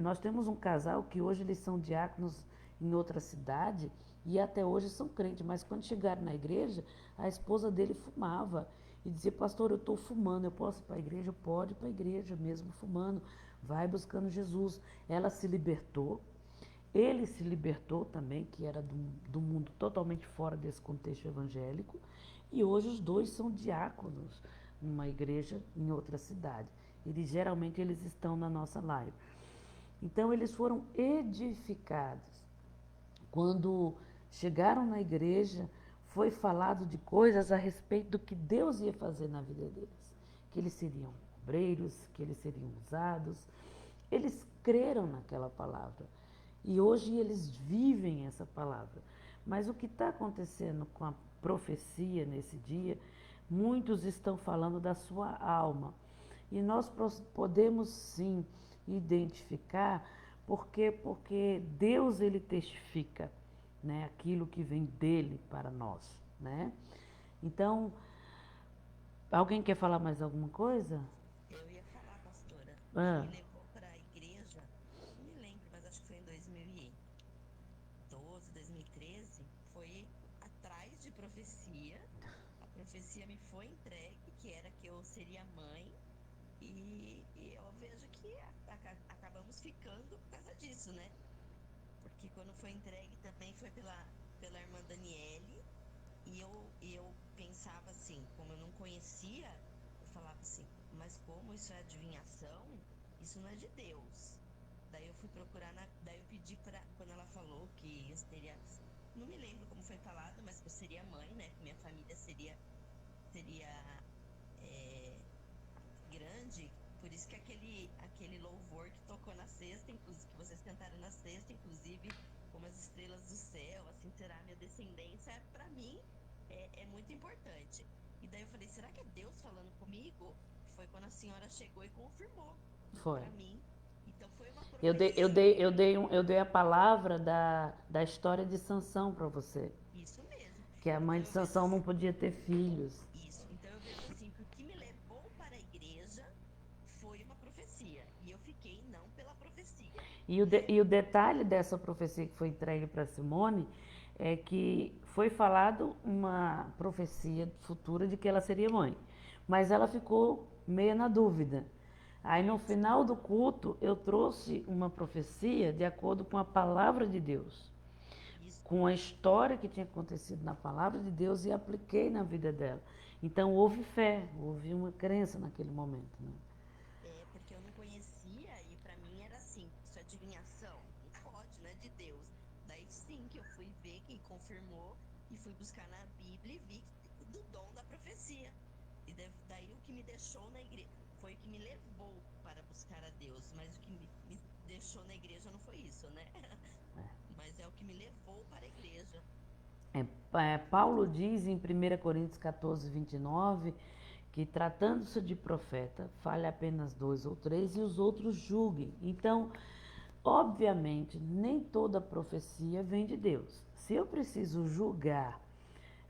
S2: Nós temos um casal que hoje eles são diáconos em outra cidade e até hoje são crentes, mas quando chegaram na igreja, a esposa dele fumava e dizia, pastor, eu estou fumando, eu posso ir para a igreja? Pode ir para a igreja mesmo fumando, vai buscando Jesus. Ela se libertou, ele se libertou também, que era do mundo totalmente fora desse contexto evangélico, e hoje os dois são diáconos numa igreja em outra cidade. Geralmente eles estão na nossa live. Então eles foram edificados. Quando chegaram na igreja, foi falado de coisas a respeito do que Deus ia fazer na vida deles. Que eles seriam obreiros, que eles seriam usados. Eles creram naquela palavra. E hoje eles vivem essa palavra. Mas o que está acontecendo com a profecia nesse dia, muitos estão falando da sua alma. E nós podemos sim identificar porque Deus ele testifica, né, aquilo que vem dele para nós, né? Então, alguém quer falar mais alguma coisa?
S4: Eu ia falar, pastora,
S2: Ah,
S4: me levou para a igreja, não me lembro, mas acho que foi em 2012, 2013, foi atrás de profecia. A profecia me foi entregue, que era que eu seria mãe, e eu vejo que acabamos ficando por causa disso, né? Porque quando foi entregue também foi pela irmã Daniele, e eu pensava assim, como eu não conhecia, eu falava assim, mas como isso é adivinhação, isso não é de Deus. Daí eu fui procurar, daí eu pedi quando ela falou que eu teria, não me lembro como foi falado, mas que eu seria mãe, né, que minha família seria grande, por isso que aquele louvor que tocou na sexta, inclusive, que vocês cantaram na sexta, inclusive, como as estrelas do céu, assim será a minha descendência, para mim é muito importante. E daí eu falei, será que é Deus falando comigo? Foi quando a senhora chegou e confirmou
S2: foi.
S4: para mim. Então foi uma
S2: Eu dei, eu
S4: profecia.
S2: dei, eu dei, eu dei a palavra da história de Sansão para você.
S4: Isso mesmo.
S2: Que a mãe
S4: Então
S2: de
S4: eu vejo
S2: Sansão não
S4: assim,
S2: podia ter filhos.
S4: isso. Então eu vejo assim, que o que me levou para a igreja foi uma profecia. E eu fiquei não pela profecia, né?
S2: E o detalhe dessa profecia que foi entregue para Simone é que foi falado uma profecia futura de que ela seria mãe. Mas ela ficou meio na dúvida. Aí no final do culto eu trouxe uma profecia de acordo com a palavra de Deus,
S4: Isso.
S2: com a história que tinha acontecido na palavra de Deus e apliquei na vida dela. Então houve fé, houve uma crença naquele momento, né?
S4: Porque eu não conhecia e pra mim era assim, isso é adivinhação? Não pode, né? De Deus. Daí sim que eu fui ver quem confirmou e fui buscar na Bíblia e vi do dom da profecia. E daí o que me deixou na igreja, foi o que me levou para buscar a Deus, mas o que me deixou na igreja não foi isso, né? Mas é o que me levou para a igreja.
S2: Paulo diz em 1 Coríntios 14, 29, que tratando-se de profeta, fale apenas 2 ou 3 e os outros julguem. Então, obviamente, nem toda profecia vem de Deus. Se eu preciso julgar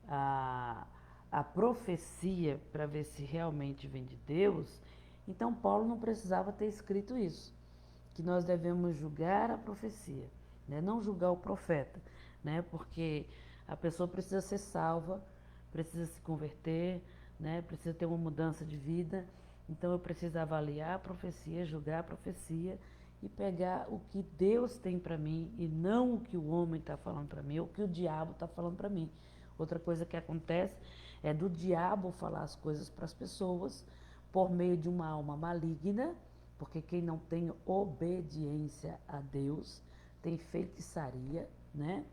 S2: a, a profecia para ver se realmente vem de Deus, então Paulo não precisava ter escrito isso, que nós devemos julgar a profecia, né? Não julgar o profeta, né? Porque a pessoa precisa ser salva, precisa se converter, né? Precisa ter uma mudança de vida. Então eu preciso avaliar a profecia, julgar a profecia e pegar o que Deus tem para mim e não o que o homem está falando para mim ou o que o diabo está falando para mim. Outra coisa que acontece é do diabo falar as coisas para as pessoas por meio de uma alma maligna, porque quem não tem obediência a Deus tem feitiçaria, né?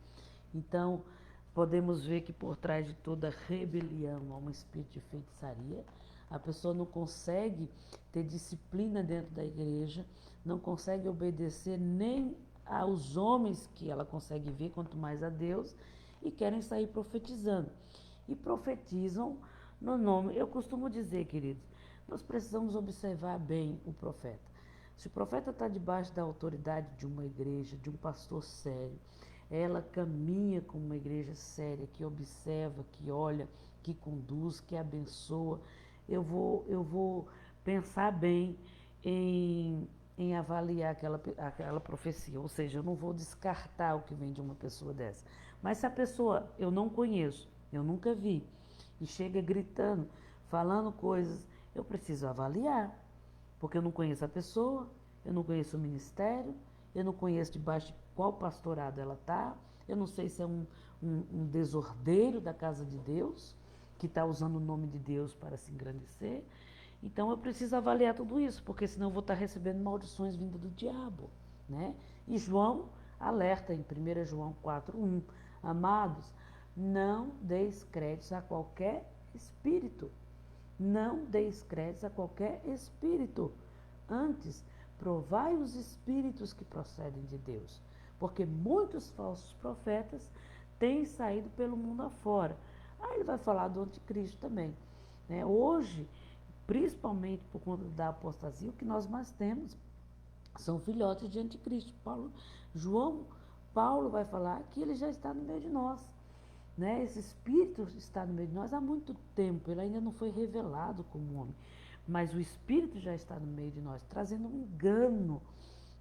S2: Então, podemos ver que por trás de toda rebelião há um espírito de feitiçaria. A pessoa não consegue ter disciplina dentro da igreja, não consegue obedecer nem aos homens que ela consegue ver, quanto mais a Deus, e querem sair profetizando. E profetizam no nome. Eu costumo dizer, queridos, nós precisamos observar bem o profeta. Se o profeta está debaixo da autoridade de uma igreja, de um pastor sério, ela caminha com uma igreja séria, que observa, que olha, que conduz, que abençoa. Eu vou pensar bem em avaliar aquela profecia. Ou seja, eu não vou descartar o que vem de uma pessoa dessa. Mas se a pessoa eu não conheço, eu nunca vi, e chega gritando, falando coisas, eu preciso avaliar, porque eu não conheço a pessoa, eu não conheço o ministério, eu não conheço debaixo de qual pastorado ela está, eu não sei se é um desordeiro da casa de Deus, que está usando o nome de Deus para se engrandecer. Então eu preciso avaliar tudo isso, porque senão eu vou estar recebendo maldições vindas do diabo, né? E João alerta em 1 João 4:1, amados, não deis créditos a qualquer espírito. Não deis créditos a qualquer espírito. Antes, provai os espíritos que procedem de Deus, porque muitos falsos profetas têm saído pelo mundo afora. Aí ele vai falar do anticristo também, né? Hoje, principalmente por conta da apostasia, o que nós mais temos são filhotes de anticristo. Paulo vai falar que ele já está no meio de nós, né? Esse espírito está no meio de nós há muito tempo, ele ainda não foi revelado como homem, mas o espírito já está no meio de nós, trazendo um engano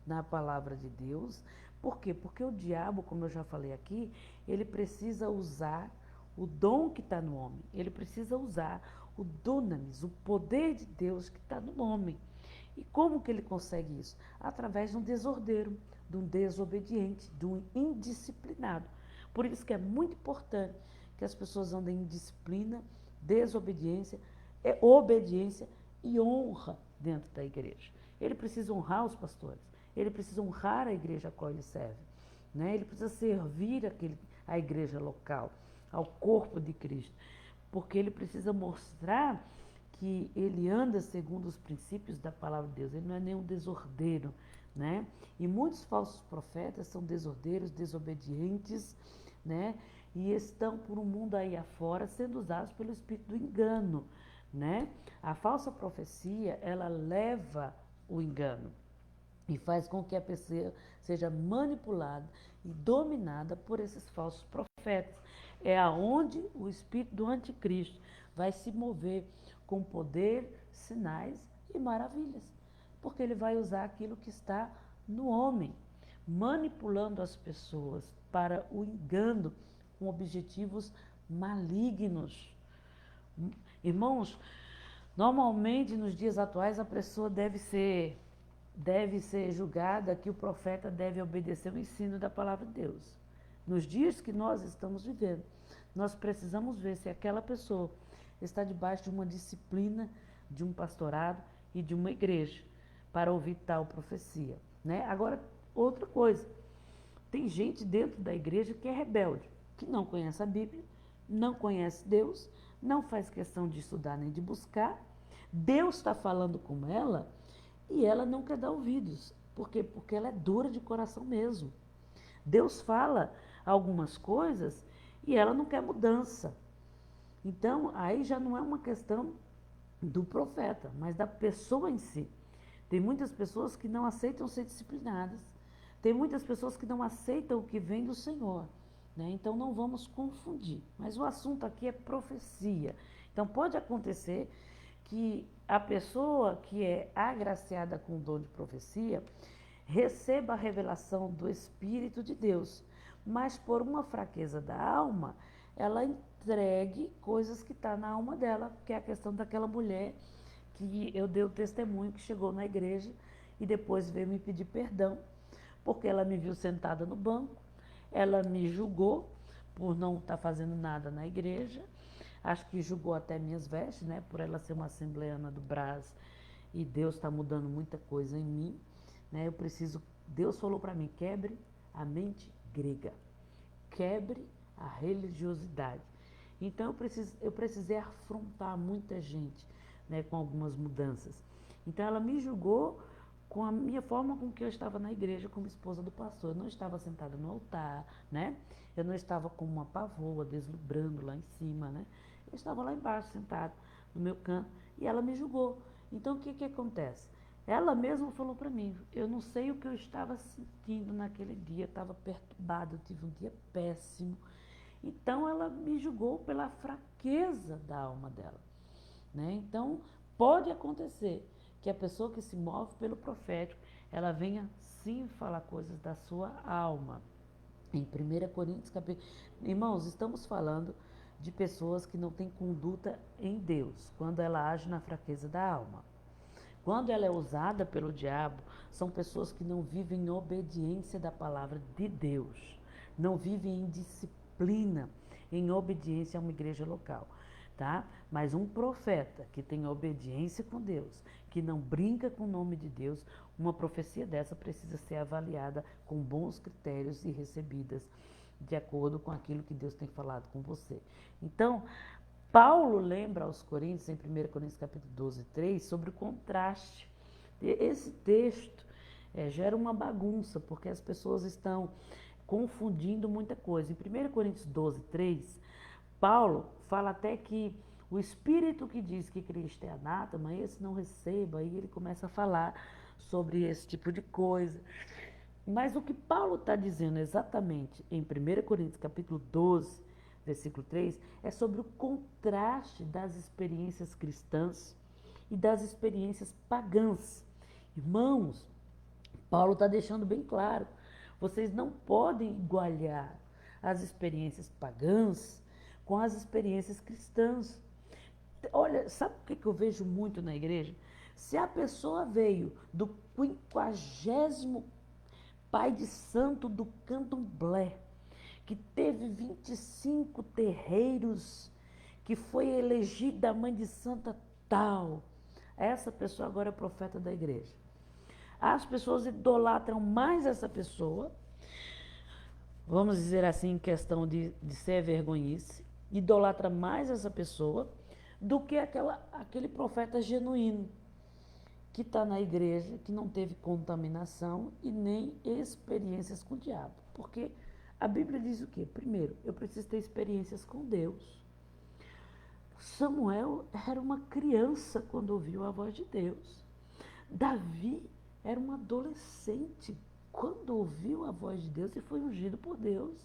S2: na palavra de Deus. Por quê? Porque o diabo, como eu já falei aqui, ele precisa usar o dom que está no homem, ele precisa usar o dunamis, o poder de Deus que está no homem. E como que ele consegue isso? Através de um desordeiro, de um desobediente, de um indisciplinado. Por isso que é muito importante que as pessoas andem em disciplina, desobediência, obediência e honra dentro da igreja. Ele precisa honrar os pastores, ele precisa honrar a igreja a qual ele serve, né? Ele precisa servir a igreja local, ao corpo de Cristo, porque ele precisa mostrar que ele anda segundo os princípios da palavra de Deus, ele não é nenhum desordeiro, né? E muitos falsos profetas são desordeiros, desobedientes, né? E estão por um mundo aí afora sendo usados pelo espírito do engano, né? A falsa profecia, ela leva o engano e faz com que a pessoa seja manipulada e dominada por esses falsos profetas. É aonde o espírito do anticristo vai se mover com poder, sinais e maravilhas, porque ele vai usar aquilo que está no homem, manipulando as pessoas para o engano com objetivos malignos. Irmãos, normalmente nos dias atuais a pessoa deve ser julgada que o profeta deve obedecer o ensino da palavra de Deus. Nos dias que nós estamos vivendo, nós precisamos ver se aquela pessoa está debaixo de uma disciplina, de um pastorado e de uma igreja, para ouvir tal profecia, né? Agora, outra coisa, tem gente dentro da igreja que é rebelde, que não conhece a Bíblia, não conhece Deus, não faz questão de estudar nem de buscar. Deus está falando com ela e ela não quer dar ouvidos. Por quê? Porque ela é dura de coração mesmo. Deus fala algumas coisas e ela não quer mudança. Então, aí já não é uma questão do profeta, mas da pessoa em si. Tem muitas pessoas que não aceitam ser disciplinadas. Tem muitas pessoas que não aceitam o que vem do Senhor, né? Então não vamos confundir. Mas o assunto aqui é profecia. Então pode acontecer que a pessoa que é agraciada com o dom de profecia receba a revelação do Espírito de Deus, mas por uma fraqueza da alma, ela entregue coisas que estão na alma dela, que é a questão daquela mulher que eu dei o testemunho, que chegou na igreja e depois veio me pedir perdão, porque ela me viu sentada no banco, ela me julgou por não estar fazendo nada na igreja, acho que julgou até minhas vestes, né, por ela ser uma assembleana do Brás, e Deus está mudando muita coisa em mim, né? Deus falou para mim, quebre a mente grega, quebre a religiosidade. Então eu precisei afrontar muita gente, né, com algumas mudanças. Então ela me julgou com a minha forma com que eu estava na igreja como esposa do pastor. Eu não estava sentada no altar, né? Eu não estava com uma pavoa deslumbrando lá em cima, né? Eu estava lá embaixo sentada no meu canto e ela me julgou. Então o que que acontece? Ela mesma falou para mim, eu não sei o que eu estava sentindo naquele dia, eu estava perturbada, eu tive um dia péssimo. Então ela me julgou pela fraqueza da alma dela, né? Então pode acontecer que a pessoa que se move pelo profético, ela venha sim falar coisas da sua alma. Em 1 Coríntios, irmãos, estamos falando de pessoas que não têm conduta em Deus, quando ela age na fraqueza da alma. Quando ela é usada pelo diabo, são pessoas que não vivem em obediência da palavra de Deus, não vivem em disciplina, em obediência a uma igreja local, tá? Mas um profeta que tem obediência com Deus, que não brinca com o nome de Deus, uma profecia dessa precisa ser avaliada com bons critérios e recebidas de acordo com aquilo que Deus tem falado com você. Então, Paulo lembra aos Coríntios, em 1 Coríntios capítulo 12, 3, sobre o contraste. Esse texto gera uma bagunça, porque as pessoas estão confundindo muita coisa. Em 1 Coríntios 12, 3, Paulo fala até que o espírito que diz que Cristo é anátema, esse não receba, aí ele começa a falar sobre esse tipo de coisa. Mas o que Paulo está dizendo exatamente em 1 Coríntios capítulo 12, versículo 3, é sobre o contraste das experiências cristãs e das experiências pagãs. Irmãos, Paulo está deixando bem claro, vocês não podem igualar as experiências pagãs com as experiências cristãs. Olha, sabe o que eu vejo muito na igreja? Se a pessoa veio do 50º pai de santo do candomblé, que teve 25 terreiros, que foi elegida a mãe de santa tal, essa pessoa agora é profeta da igreja. As pessoas idolatram mais essa pessoa, vamos dizer assim, em questão de ser vergonhice, idolatra mais essa pessoa do que aquele profeta genuíno que está na igreja, que não teve contaminação e nem experiências com o diabo. Porque a Bíblia diz o quê? Primeiro, eu preciso ter experiências com Deus. Samuel era uma criança quando ouviu a voz de Deus. Davi era um adolescente quando ouviu a voz de Deus e foi ungido por Deus.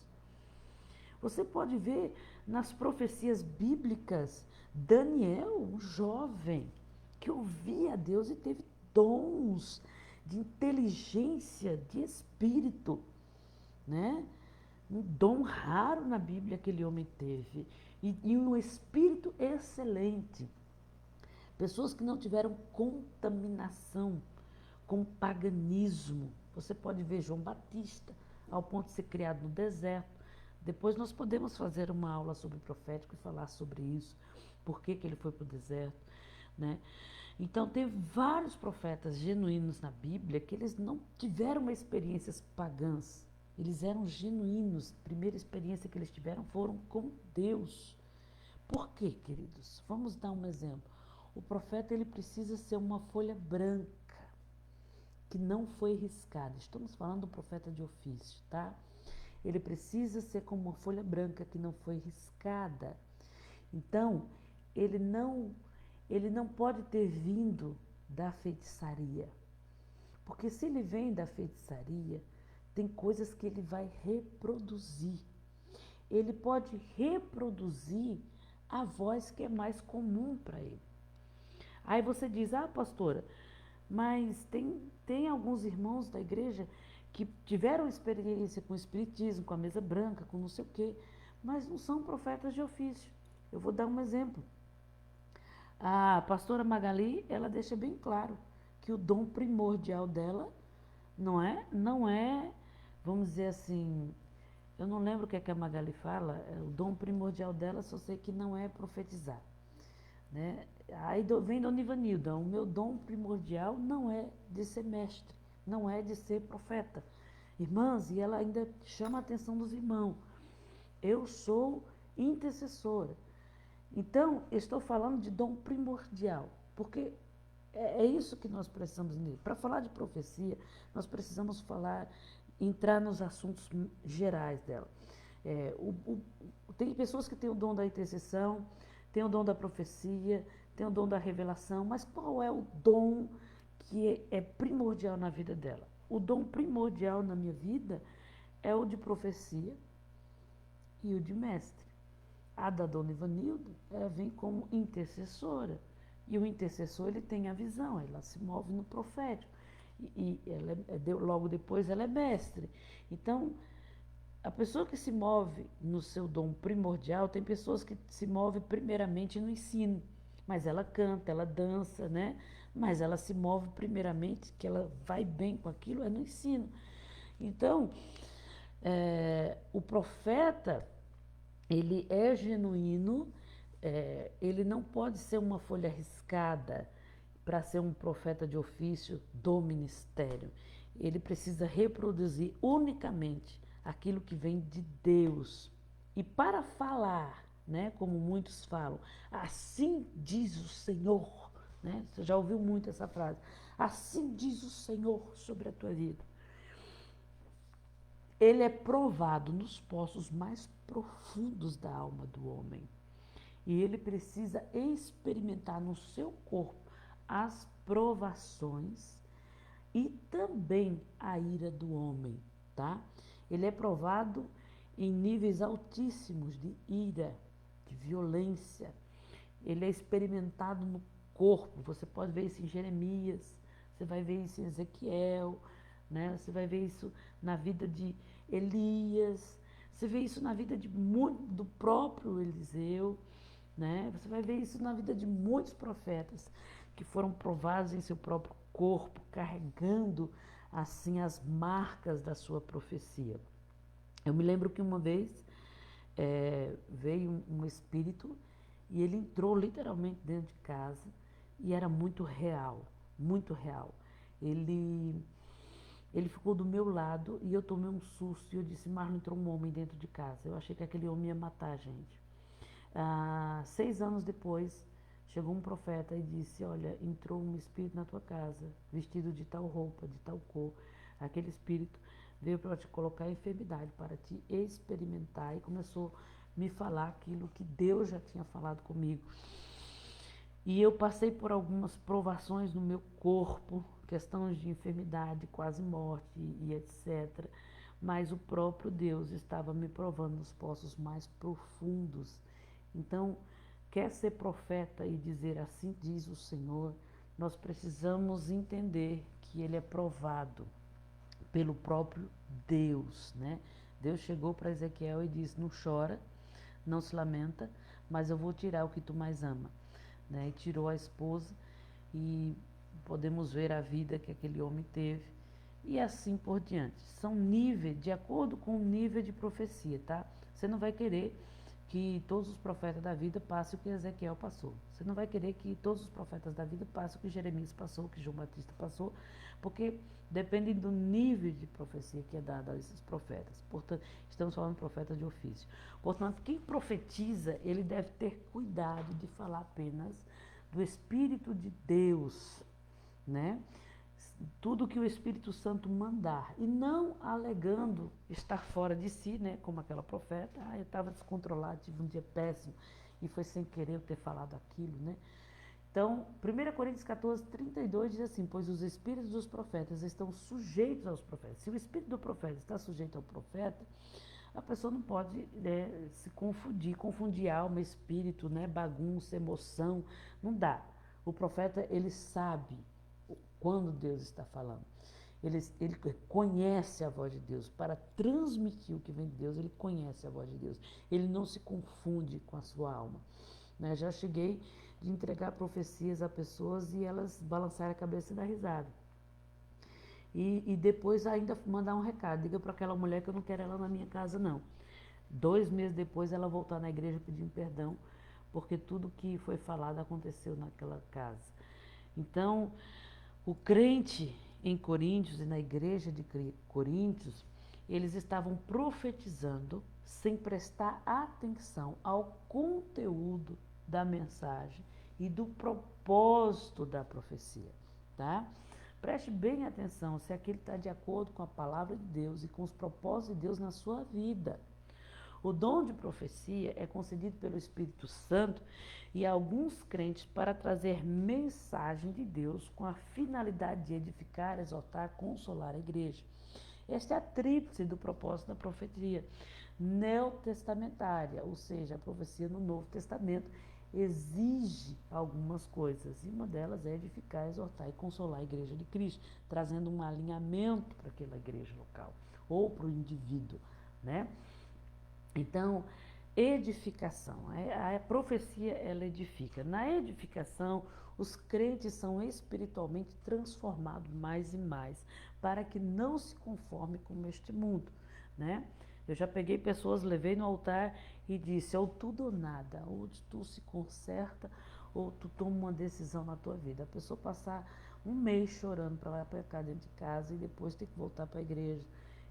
S2: Você pode ver nas profecias bíblicas, Daniel, um jovem, que ouvia a Deus e teve dons de inteligência, de espírito, né? Um dom raro na Bíblia aquele homem teve. E um espírito excelente. Pessoas que não tiveram contaminação com o paganismo. Você pode ver João Batista, ao ponto de ser criado no deserto. Depois nós podemos fazer uma aula sobre profético e falar sobre isso. Por que ele foi para o deserto, né? Então, tem vários profetas genuínos na Bíblia que eles não tiveram experiências pagãs. Eles eram genuínos. A primeira experiência que eles tiveram foram com Deus. Por quê, queridos? Vamos dar um exemplo. O profeta, ele precisa ser uma folha branca, que não foi riscada. Estamos falando do profeta de ofício, tá? Ele precisa ser como uma folha branca que não foi riscada. Então, ele não pode ter vindo da feitiçaria. Porque se ele vem da feitiçaria, tem coisas que ele vai reproduzir. Ele pode reproduzir a voz que é mais comum para ele. Aí você diz, pastora, mas tem alguns irmãos da igreja que tiveram experiência com o espiritismo, com a mesa branca, com não sei o quê, mas não são profetas de ofício. Eu vou dar um exemplo. A pastora Magali, ela deixa bem claro que o dom primordial dela não é, vamos dizer assim, eu não lembro o que a Magali fala, o dom primordial dela, só sei que não é profetizar, né? Aí vem Dona Ivanilda, o meu dom primordial não é de ser mestre, não é de ser profeta. Irmãs, e ela ainda chama a atenção dos irmãos, eu sou intercessora. Então, eu estou falando de dom primordial, porque é isso que nós precisamos entender. Para falar de profecia, nós precisamos entrar nos assuntos gerais dela. Tem pessoas que têm o dom da intercessão, têm o dom da profecia, têm o dom da revelação, mas qual é o dom que é primordial na vida dela? O dom primordial na minha vida é o de profecia e o de mestre. A da Dona Ivanilda, ela vem como intercessora. E o intercessor, ele tem a visão, ela se move no profético. E logo depois ela é mestre. Então, a pessoa que se move no seu dom primordial, tem pessoas que se movem primeiramente no ensino. Mas ela canta, ela dança, né? mas ela se move primeiramente, que ela vai bem com aquilo, é no ensino. Então, o profeta, ele é genuíno, ele não pode ser uma folha riscada para ser um profeta de ofício do ministério. Ele precisa reproduzir unicamente aquilo que vem de Deus. E para falar, né, como muitos falam, assim diz o Senhor, né? Você já ouviu muito essa frase. Assim diz o Senhor sobre a tua vida. Ele é provado nos poços mais profundos da alma do homem. E ele precisa experimentar no seu corpo as provações e também a ira do homem, tá? Ele é provado em níveis altíssimos de ira, de violência. Ele é experimentado no corpo. Você pode ver isso em Jeremias, você vai ver isso em Ezequiel, né? Você vai ver isso na vida de Elias, você vê isso na vida do próprio Eliseu, né? Você vai ver isso na vida de muitos profetas que foram provados em seu próprio corpo, carregando assim as marcas da sua profecia. Eu me lembro que uma vez veio um espírito e ele entrou literalmente dentro de casa e era muito real, muito real. Ele ficou do meu lado e eu tomei um susto e eu disse, Marlon, entrou um homem dentro de casa. Eu achei que aquele homem ia matar a gente. 6 anos depois, chegou um profeta e disse, olha, entrou um espírito na tua casa, vestido de tal roupa, de tal cor. Aquele espírito veio para te colocar enfermidade, para te experimentar, e começou a me falar aquilo que Deus já tinha falado comigo. E eu passei por algumas provações no meu corpo, questões de enfermidade, quase morte e etc. Mas o próprio Deus estava me provando nos poços mais profundos. Então, quer ser profeta e dizer assim diz o Senhor, nós precisamos entender que ele é provado pelo próprio Deus, né? Deus chegou para Ezequiel e disse, não chora, não se lamenta, mas eu vou tirar o que tu mais ama, né? E tirou a esposa e podemos ver a vida que aquele homem teve e assim por diante. São níveis, de acordo com o nível de profecia, tá? Você não vai querer que todos os profetas da vida passem o que Ezequiel passou. Você não vai querer que todos os profetas da vida passem o que Jeremias passou, o que João Batista passou, porque depende do nível de profecia que é dado a esses profetas. Portanto, estamos falando de profeta de ofício. Portanto, quem profetiza, ele deve ter cuidado de falar apenas do Espírito de Deus, né? Tudo que o Espírito Santo mandar, e não alegando estar fora de si, né? Como aquela profeta, eu estava descontrolado, tive um dia péssimo e foi sem querer eu ter falado aquilo, né? Então, 1 Coríntios 14, 32 diz assim, pois os espíritos dos profetas estão sujeitos aos profetas. Se o espírito do profeta está sujeito ao profeta, a pessoa não pode, né, se confundir alma, espírito, né, bagunça, emoção, não dá. O profeta, ele sabe quando Deus está falando. Ele conhece a voz de Deus. Para transmitir o que vem de Deus, ele conhece a voz de Deus. Ele não se confunde com a sua alma. Né? Já cheguei de entregar profecias a pessoas e elas balançaram a cabeça e dar risada. E depois ainda mandar um recado. Diga para aquela mulher que eu não quero ela na minha casa, não. 2 meses depois ela voltar na igreja pedindo perdão, porque tudo que foi falado aconteceu naquela casa. Então, o crente em Coríntios e na igreja de Coríntios, eles estavam profetizando sem prestar atenção ao conteúdo da mensagem e do propósito da profecia, tá? Preste bem atenção se aquilo está de acordo com a palavra de Deus e com os propósitos de Deus na sua vida. O dom de profecia é concedido pelo Espírito Santo e a alguns crentes para trazer mensagem de Deus com a finalidade de edificar, exortar, consolar a igreja. Esta é a tríplice do propósito da profecia neotestamentária, ou seja, a profecia no Novo Testamento exige algumas coisas, e uma delas é edificar, exortar e consolar a igreja de Cristo, trazendo um alinhamento para aquela igreja local, ou para o indivíduo, né? Então, edificação. A profecia, ela edifica. Na edificação, os crentes são espiritualmente transformados mais e mais, para que não se conforme com este mundo, né? Eu já peguei pessoas, levei no altar e disse, ou tudo ou nada, ou tu se conserta, ou tu toma uma decisão na tua vida. A pessoa passar um mês chorando para lá para cá dentro de casa e depois ter que voltar para a igreja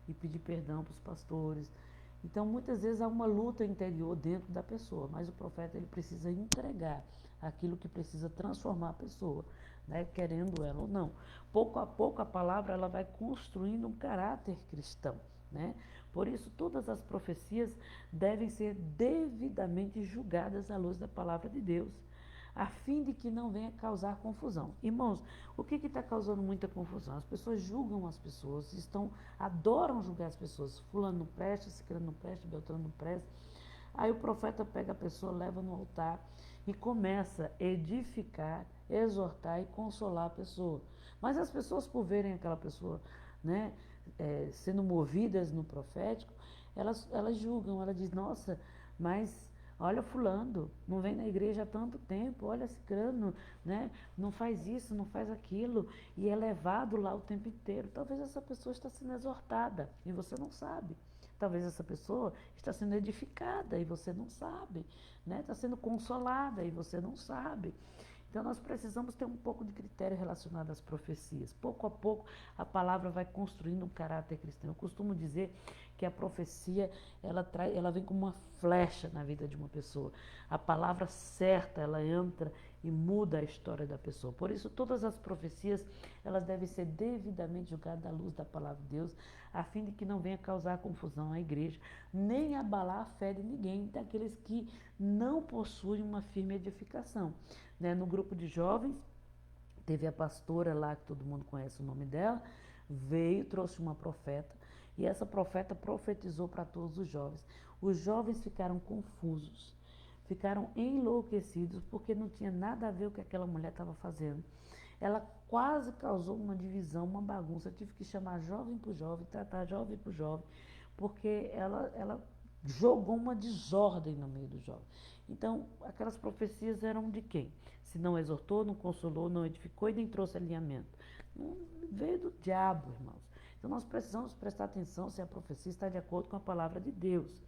S2: e pedir perdão para os pastores. Então, muitas vezes há uma luta interior dentro da pessoa, mas o profeta ele precisa entregar aquilo que precisa transformar a pessoa, né, querendo ela ou não. Pouco a pouco a palavra ela vai construindo um caráter cristão, né? Por isso todas as profecias devem ser devidamente julgadas à luz da palavra de Deus, a fim de que não venha causar confusão. Irmãos, o que está causando muita confusão? As pessoas julgam as pessoas, adoram julgar as pessoas. Fulano não presta, ciclano não presta, beltrano não presta. Aí o profeta pega a pessoa, leva no altar e começa a edificar, exortar e consolar a pessoa. Mas as pessoas, por verem aquela pessoa, né, sendo movidas no profético, elas julgam, ela diz, nossa, mas olha fulano, não vem na igreja há tanto tempo, olha ciclano, né, não faz isso, não faz aquilo, e é levado lá o tempo inteiro. Talvez essa pessoa está sendo exortada e você não sabe. Talvez essa pessoa está sendo edificada e você não sabe, né? Está sendo consolada e você não sabe. Então nós precisamos ter um pouco de critério relacionado às profecias. Pouco a pouco a palavra vai construindo um caráter cristão. Eu costumo dizer que a profecia ela vem como uma flecha na vida de uma pessoa. A palavra certa ela entra e muda a história da pessoa. Por isso todas as profecias elas devem ser devidamente julgadas à luz da palavra de Deus, a fim de que não venha causar confusão à igreja, nem abalar a fé de ninguém, daqueles que não possuem uma firme edificação. Né? No grupo de jovens, teve a pastora lá, que todo mundo conhece o nome dela, veio, trouxe uma profeta, e essa profeta profetizou para todos os jovens. Os jovens ficaram confusos, ficaram enlouquecidos, porque não tinha nada a ver o que aquela mulher estava fazendo. Ela quase causou uma divisão, uma bagunça. Eu tive que chamar jovem por jovem, tratar jovem por jovem, porque ela jogou uma desordem no meio do jovem. Então, aquelas profecias eram de quem? Se não exortou, não consolou, não edificou e nem trouxe alinhamento. Não, veio do diabo, irmãos. Então, nós precisamos prestar atenção se a profecia está de acordo com a palavra de Deus.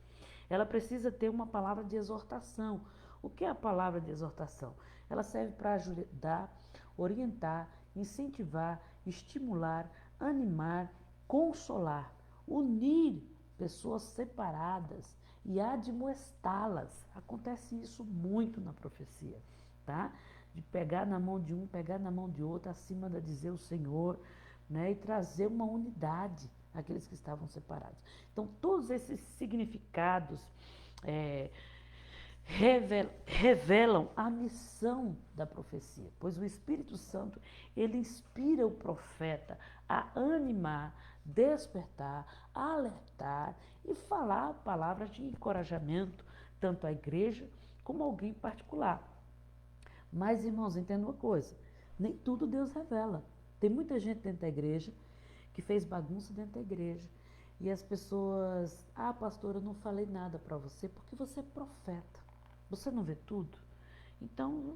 S2: Ela precisa ter uma palavra de exortação. O que é a palavra de exortação? Ela serve para ajudar, orientar, incentivar, estimular, animar, consolar, unir pessoas separadas e admoestá-las. Acontece isso muito na profecia, tá? De pegar na mão de um, pegar na mão de outro, acima de dizer o Senhor, né? E trazer uma unidade àqueles que estavam separados. Então, todos esses significados revelam a missão da profecia, pois o Espírito Santo, ele inspira o profeta a animar, despertar, alertar e falar palavras de encorajamento, tanto à igreja como a alguém particular. Mas, irmãos, entenda uma coisa, nem tudo Deus revela. Tem muita gente dentro da igreja que fez bagunça dentro da igreja, e as pessoas, pastora, eu não falei nada para você, porque você é profeta. Você não vê tudo? Então,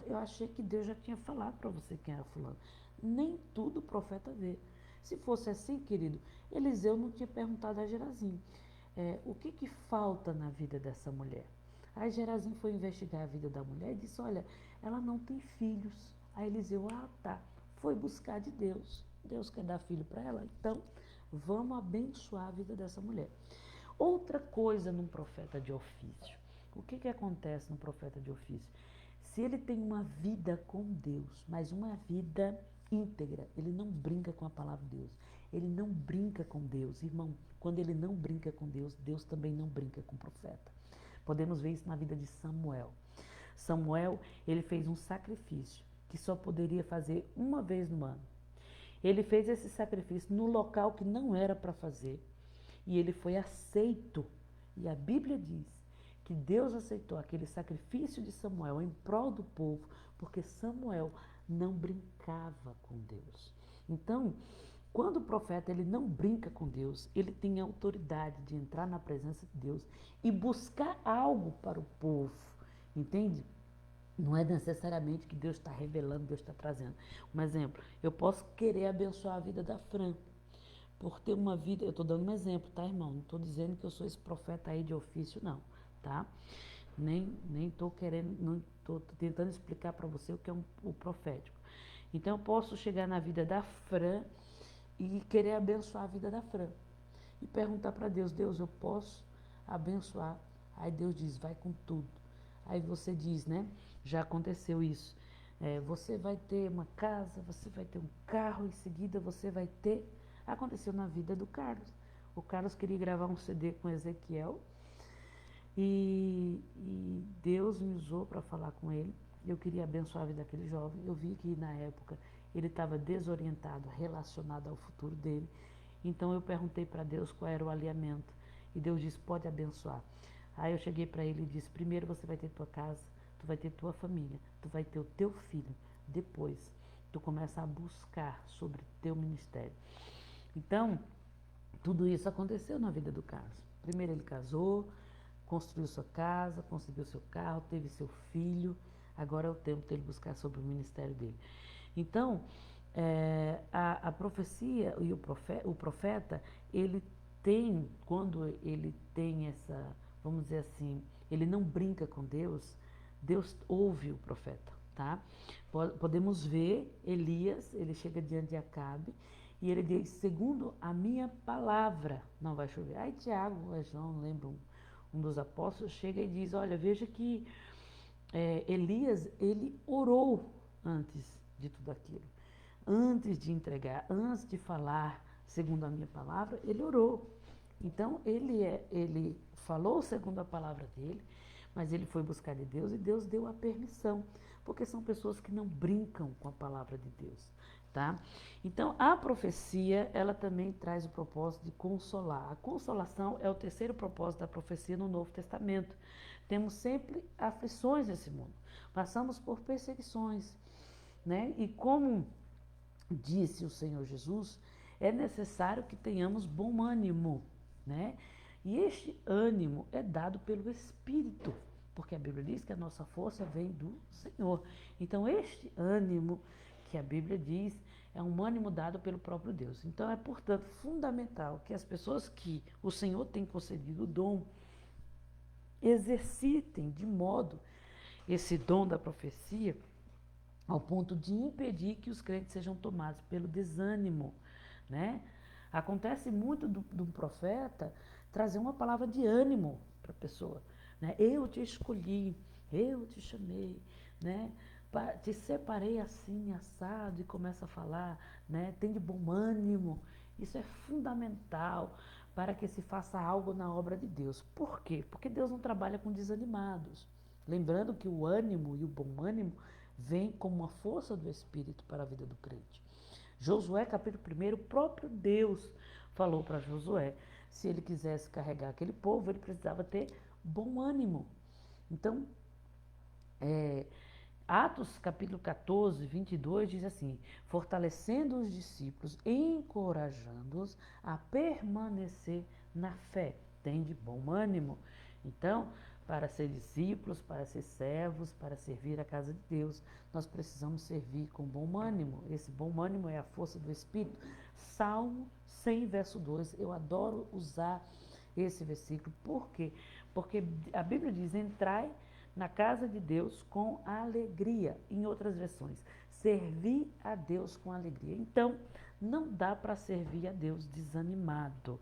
S2: eu achei que Deus já tinha falado para você quem era fulano. Nem tudo o profeta vê. Se fosse assim, querido, Eliseu não tinha perguntado a Gerazim, o que falta na vida dessa mulher? Aí Gerazim foi investigar a vida da mulher e disse, olha, ela não tem filhos. Aí Eliseu, tá, foi buscar de Deus. Deus quer dar filho para ela? Então, vamos abençoar a vida dessa mulher. Outra coisa num profeta de ofício. O que acontece no profeta de ofício? Se ele tem uma vida com Deus, mas uma vida íntegra, ele não brinca com a palavra de Deus, ele não brinca com Deus. Irmão, quando ele não brinca com Deus, Deus também não brinca com o profeta. Podemos ver isso na vida de Samuel. Samuel, ele fez um sacrifício que só poderia fazer uma vez no ano. Ele fez esse sacrifício no local que não era para fazer, e ele foi aceito. E a Bíblia diz que Deus aceitou aquele sacrifício de Samuel em prol do povo, porque Samuel não brincava com Deus. Então, Quando o profeta ele não brinca com Deus, ele tem autoridade de entrar na presença de Deus e buscar algo para o povo, entende? Não é necessariamente que Deus está revelando, Deus está trazendo. Um exemplo, eu posso querer abençoar a vida da Fran, por ter uma vida, eu estou dando um exemplo, tá, irmão? Não estou dizendo que eu sou esse profeta aí de ofício, não, tá? Nem estou querendo, não estou tentando explicar para você o que é o profético. Então, eu posso chegar na vida da Fran e querer abençoar a vida da Fran. E perguntar para Deus, Deus, eu posso abençoar? Aí Deus diz, vai com tudo. Aí você diz, né? Já aconteceu isso. Você vai ter uma casa, você vai ter um carro, em seguida você vai ter... Aconteceu na vida do Carlos. O Carlos queria gravar um CD com Ezequiel e Deus me usou para falar com ele. Eu queria abençoar a vida daquele jovem. Eu vi que na época ele estava desorientado, relacionado ao futuro dele. Então eu perguntei para Deus qual era o alinhamento. E Deus disse, pode abençoar. Aí eu cheguei para ele e disse, primeiro você vai ter tua casa, tu vai ter tua família, tu vai ter o teu filho. Depois, tu começa a buscar sobre o teu ministério. Então, tudo isso aconteceu na vida do Carlos. Primeiro ele casou, construiu sua casa, conseguiu seu carro, teve seu filho. Agora é o tempo dele buscar sobre o ministério dele. Então, a profecia e o profeta, ele tem, quando ele tem essa, vamos dizer assim, ele não brinca com Deus, Deus ouve o profeta, tá? Podemos ver Elias, ele chega diante de Acabe, e ele diz, segundo a minha palavra, não vai chover. Aí Tiago, João, não lembro, um dos apóstolos, chega e diz, olha, veja que Elias, ele orou antes de tudo aquilo. Antes de entregar, antes de falar, segundo a minha palavra, ele orou. Então, ele falou segundo a palavra dele, mas ele foi buscar de Deus e Deus deu a permissão, porque são pessoas que não brincam com a palavra de Deus, tá? Então, a profecia, ela também traz o propósito de consolar. A consolação é o terceiro propósito da profecia no Novo Testamento. Temos sempre aflições nesse mundo, passamos por perseguições, né? E como disse o Senhor Jesus, é necessário que tenhamos bom ânimo, né? E este ânimo é dado pelo Espírito, porque a Bíblia diz que a nossa força vem do Senhor. Então, este ânimo que a Bíblia diz é um ânimo dado pelo próprio Deus. Então, é, portanto, fundamental que as pessoas que o Senhor tem concedido o dom exercitem de modo esse dom da profecia ao ponto de impedir que os crentes sejam tomados pelo desânimo, né? Acontece muito do profeta trazer uma palavra de ânimo para a pessoa, né? Eu te escolhi, eu te chamei, né? Te separei assim, assado, e começa a falar, né? Tem de bom ânimo. Isso é fundamental para que se faça algo na obra de Deus. Por quê? Porque Deus não trabalha com desanimados. Lembrando que o ânimo e o bom ânimo vem como uma força do Espírito para a vida do crente. Josué, capítulo 1, o próprio Deus falou para Josué, se ele quisesse carregar aquele povo, ele precisava ter bom ânimo. Então, Atos, capítulo 14, 22, diz assim, fortalecendo os discípulos, encorajando-os a permanecer na fé. Tem de bom ânimo. Então, para ser discípulos, para ser servos, para servir a casa de Deus, nós precisamos servir com bom ânimo. Esse bom ânimo é a força do Espírito. Salmo 100, verso 2. Eu adoro usar esse versículo. Por quê? Porque a Bíblia diz, entrai na casa de Deus com alegria. Em outras versões, servir a Deus com alegria. Então, não dá para servir a Deus desanimado.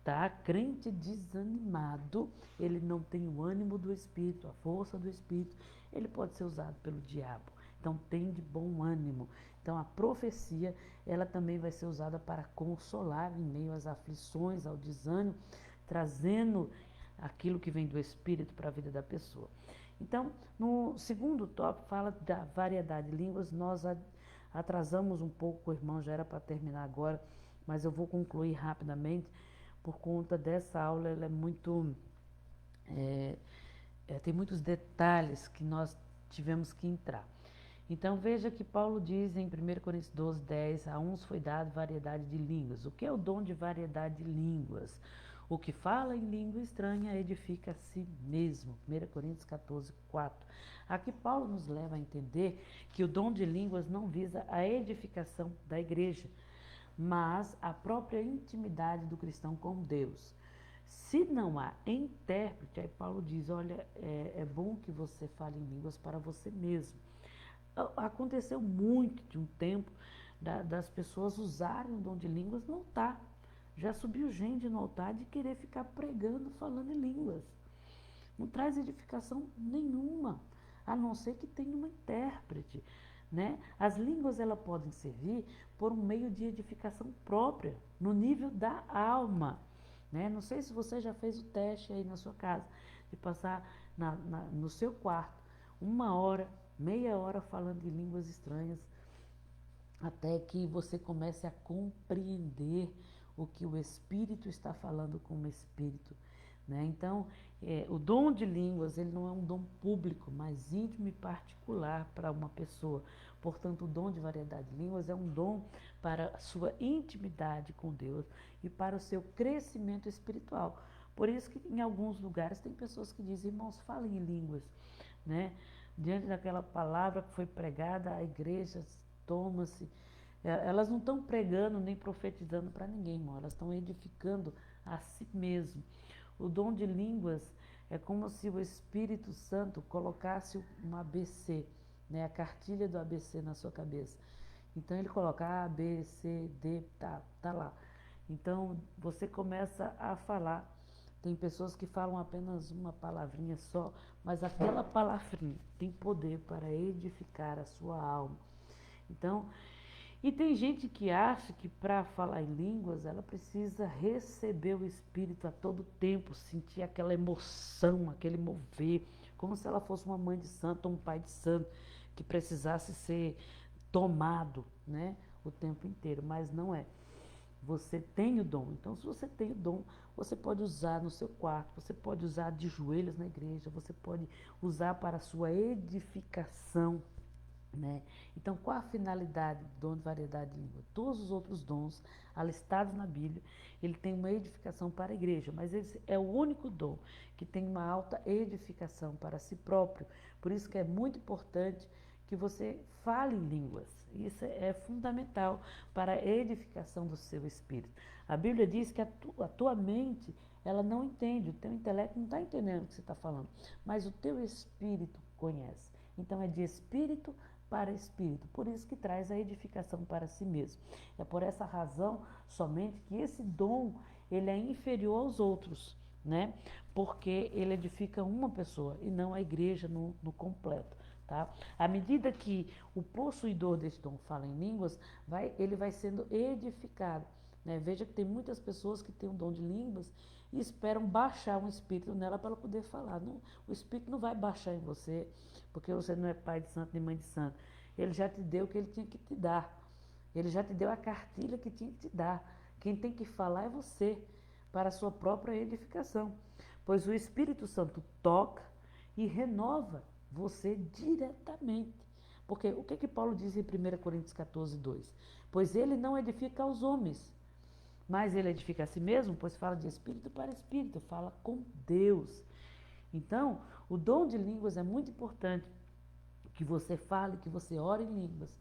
S2: Tá? Crente desanimado, ele não tem o ânimo do Espírito, a força do Espírito, ele pode ser usado pelo diabo. Então, tem de bom ânimo. Então, a profecia, ela também vai ser usada para consolar em meio às aflições, ao desânimo, trazendo aquilo que vem do Espírito para a vida da pessoa. Então, no segundo tópico, fala da variedade de línguas. Nós atrasamos um pouco, o irmão já era para terminar agora, mas eu vou concluir rapidamente, por conta dessa aula, ela é muito, tem muitos detalhes que nós tivemos que entrar. Então veja que Paulo diz em 1 Coríntios 12, 10, a uns foi dado variedade de línguas. O que é o dom de variedade de línguas? O que fala em língua estranha edifica a si mesmo. 1 Coríntios 14, 4. Aqui Paulo nos leva a entender que o dom de línguas não visa a edificação da igreja, mas a própria intimidade do cristão com Deus. Se não há intérprete, aí Paulo diz, olha, é bom que você fale em línguas para você mesmo. Aconteceu muito de um tempo das pessoas usarem o dom de línguas no altar. Já subiu gente no altar de querer ficar pregando, falando em línguas. Não traz edificação nenhuma, a não ser que tenha uma intérprete, né? As línguas elas podem servir por um meio de edificação própria, no nível da alma, né? Não sei se você já fez o teste aí na sua casa, de passar no seu quarto 1 hora, meia hora falando em línguas estranhas, até que você comece a compreender o que o Espírito está falando com o Espírito, né? Então, o dom de línguas, ele não é um dom público, mas íntimo e particular para uma pessoa. Portanto, o dom de variedade de línguas é um dom para a sua intimidade com Deus e para o seu crescimento espiritual. Por isso que em alguns lugares tem pessoas que dizem, irmãos, falem em línguas, né? Diante daquela palavra que foi pregada, a igreja toma-se. Elas não estão pregando nem profetizando para ninguém, irmão. Elas estão edificando a si mesmo. O dom de línguas é como se o Espírito Santo colocasse um ABC, né? A cartilha do ABC na sua cabeça. Então ele coloca A, B, C, D, tá lá. Então você começa a falar. Tem pessoas que falam apenas uma palavrinha só, mas aquela palavrinha tem poder para edificar a sua alma. Então, e tem gente que acha que para falar em línguas ela precisa receber o Espírito a todo tempo, sentir aquela emoção, aquele mover, como se ela fosse uma mãe de santo ou um pai de santo, que precisasse ser tomado, né, o tempo inteiro, mas não é. Você tem o dom. Então, se você tem o dom, você pode usar no seu quarto, você pode usar de joelhos na igreja, você pode usar para a sua edificação, né? Então, qual a finalidade do dom de variedade de língua? Todos os outros dons alistados na Bíblia, ele tem uma edificação para a igreja, mas esse é o único dom que tem uma alta edificação para si próprio. Por isso que é muito importante que você fale em línguas. Isso é fundamental para a edificação do seu espírito. A Bíblia diz que a tua mente, ela não entende, o teu intelecto não está entendendo o que você está falando, mas o teu espírito conhece. Então é de espírito para espírito, por isso que traz a edificação para si mesmo. É por essa razão somente que esse dom, ele é inferior aos outros, né? Porque ele edifica uma pessoa e não a igreja no completo. Tá? À medida que o possuidor desse dom fala em línguas, ele vai sendo edificado, né? Veja que tem muitas pessoas que têm um dom de línguas e esperam baixar um espírito nela para ela poder falar. Não, o espírito não vai baixar em você, porque você não é pai de santo nem mãe de santo. Ele já te deu o que ele tinha que te dar. Ele já te deu a cartilha que tinha que te dar. Quem tem que falar é você, para a sua própria edificação. Pois o Espírito Santo toca e renova você diretamente. Porque o que Paulo diz em 1 Coríntios 14, 2? Pois ele não edifica aos homens, mas ele edifica a si mesmo, pois fala de espírito para espírito, fala com Deus. Então, o dom de línguas é muito importante que você fale, que você ore em línguas,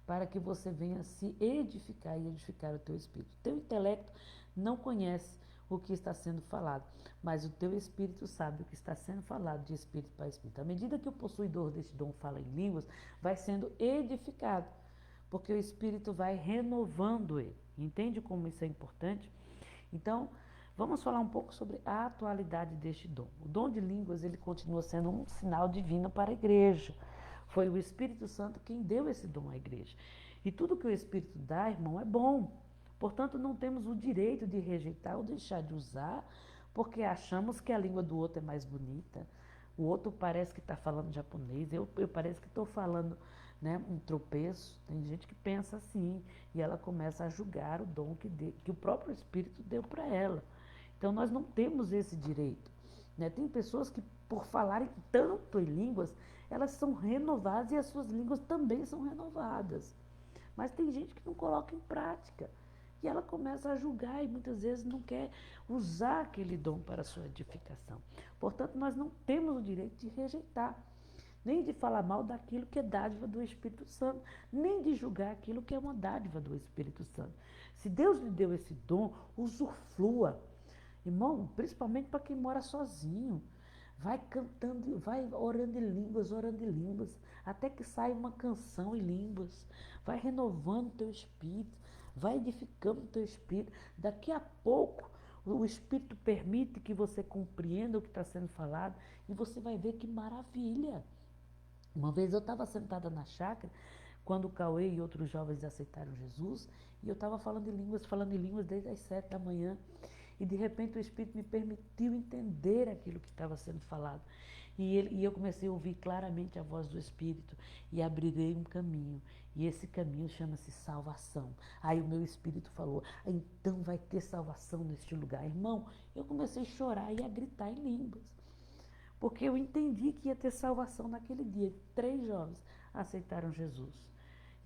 S2: para que você venha se edificar e edificar o teu espírito. O teu intelecto não conhece o que está sendo falado, mas o teu espírito sabe o que está sendo falado de espírito para espírito. À medida que o possuidor deste dom fala em línguas, vai sendo edificado, porque o espírito vai renovando ele. Entende como isso é importante? Então, vamos falar um pouco sobre a atualidade deste dom. O dom de línguas, ele continua sendo um sinal divino para a igreja. Foi o Espírito Santo quem deu esse dom à igreja. E tudo que o Espírito dá, irmão, é bom. Portanto, não temos o direito de rejeitar ou deixar de usar, porque achamos que a língua do outro é mais bonita. O outro parece que está falando japonês, eu parece que estou falando, né, um tropeço. Tem gente que pensa assim, e ela começa a julgar o dom que o próprio Espírito deu para ela. Então, nós não temos esse direito, né? Tem pessoas que, por falarem tanto em línguas, elas são renovadas e as suas línguas também são renovadas. Mas tem gente que não coloca em prática. E ela começa a julgar e muitas vezes não quer usar aquele dom para a sua edificação. Portanto, nós não temos o direito de rejeitar, nem de falar mal daquilo que é dádiva do Espírito Santo, nem de julgar aquilo que é uma dádiva do Espírito Santo. Se Deus lhe deu esse dom, usufrua. Irmão, principalmente para quem mora sozinho. Vai cantando, vai orando em línguas, até que saia uma canção em línguas. Vai renovando o teu espírito, vai edificando o teu espírito. Daqui a pouco, o Espírito permite que você compreenda o que está sendo falado e você vai ver que maravilha. Uma vez eu estava sentada na chácara, quando o Cauê e outros jovens aceitaram Jesus, e eu estava falando em línguas desde as 7 da manhã. E de repente o Espírito me permitiu entender aquilo que estava sendo falado. E eu comecei a ouvir claramente a voz do Espírito e abrirei um caminho. E esse caminho chama-se salvação. Aí o meu Espírito falou, então vai ter salvação neste lugar. Irmão, eu comecei a chorar e a gritar em línguas. Porque eu entendi que ia ter salvação naquele dia. 3 jovens aceitaram Jesus.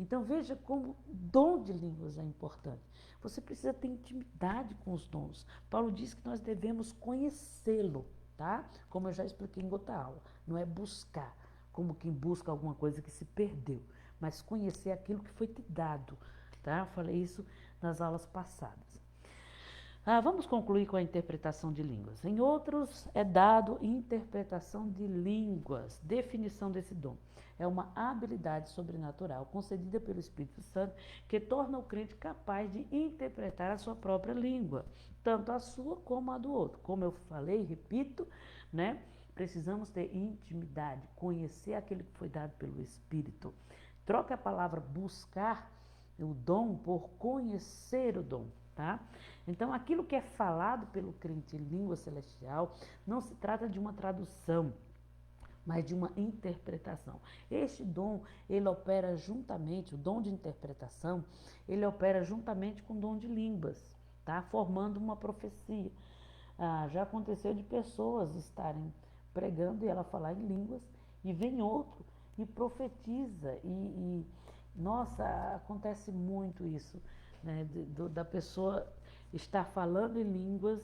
S2: Então veja como o dom de línguas é importante. Você precisa ter intimidade com os dons. Paulo diz que nós devemos conhecê-lo, tá? Como eu já expliquei em outra aula. Não é buscar, como quem busca alguma coisa que se perdeu, mas conhecer aquilo que foi te dado, tá? Eu falei isso nas aulas passadas. Vamos concluir com a interpretação de línguas. Em outros é dado interpretação de línguas. Definição desse dom. É uma habilidade sobrenatural concedida pelo Espírito Santo que torna o crente capaz de interpretar a sua própria língua, tanto a sua como a do outro. Como eu falei, repito, né? Precisamos ter intimidade, conhecer aquele que foi dado pelo Espírito. Troca a palavra buscar o dom por conhecer o dom, tá? Então, aquilo que é falado pelo crente em língua celestial não se trata de uma tradução, mas de uma interpretação. Este dom, ele opera juntamente, o dom de interpretação, ele opera juntamente com o dom de línguas, tá? Formando uma profecia. Já aconteceu de pessoas estarem pregando e ela falar em línguas, e vem outro e profetiza. Nossa, acontece muito isso, né? Da pessoa estar falando em línguas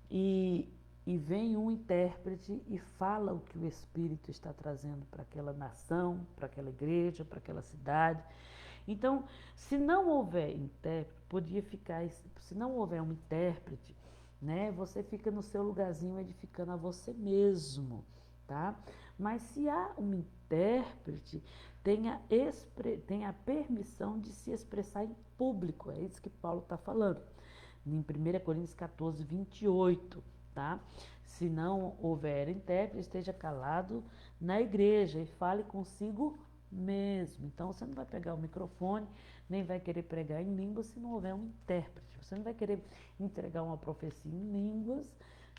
S2: e vem um intérprete e fala o que o Espírito está trazendo para aquela nação, para aquela igreja, para aquela cidade. Então, se não houver intérprete, podia ficar, se não houver um intérprete, né, você fica no seu lugarzinho edificando a você mesmo, tá? Mas se há um intérprete, tenha a permissão de se expressar em público, é isso que Paulo está falando, em 1 Coríntios 14, 28, tá? Se não houver intérprete, esteja calado na igreja e fale consigo mesmo. Então, você não vai pegar o microfone, nem vai querer pregar em línguas se não houver um intérprete. Você não vai querer entregar uma profecia em línguas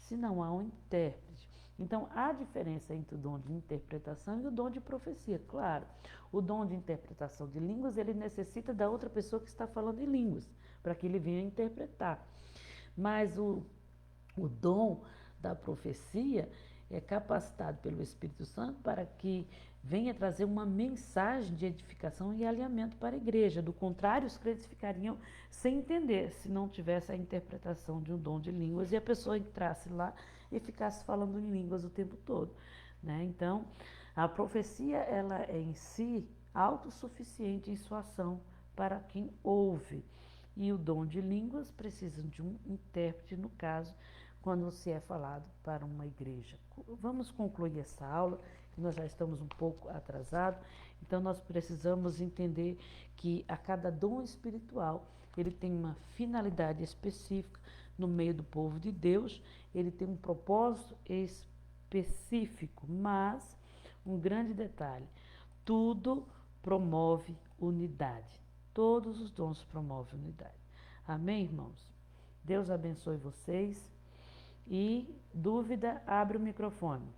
S2: se não há um intérprete. Então, há diferença entre o dom de interpretação e o dom de profecia. Claro, o dom de interpretação de línguas, ele necessita da outra pessoa que está falando em línguas, para que ele venha interpretar. Mas o dom da profecia é capacitado pelo Espírito Santo para que venha trazer uma mensagem de edificação e alinhamento para a igreja. Do contrário, os crentes ficariam sem entender se não tivesse a interpretação de um dom de línguas e a pessoa entrasse lá e ficasse falando em línguas o tempo todo, né? Então, a profecia, ela é em si autossuficiente em sua ação para quem ouve. E o dom de línguas precisa de um intérprete, no caso, quando se é falado para uma igreja. Vamos concluir essa aula, que nós já estamos um pouco atrasados. Então, nós precisamos entender que a cada dom espiritual, ele tem uma finalidade específica no meio do povo de Deus, ele tem um propósito específico, mas um grande detalhe, tudo promove unidade. Todos os dons promovem unidade. Amém, irmãos? Deus abençoe vocês. E dúvida, abre o microfone.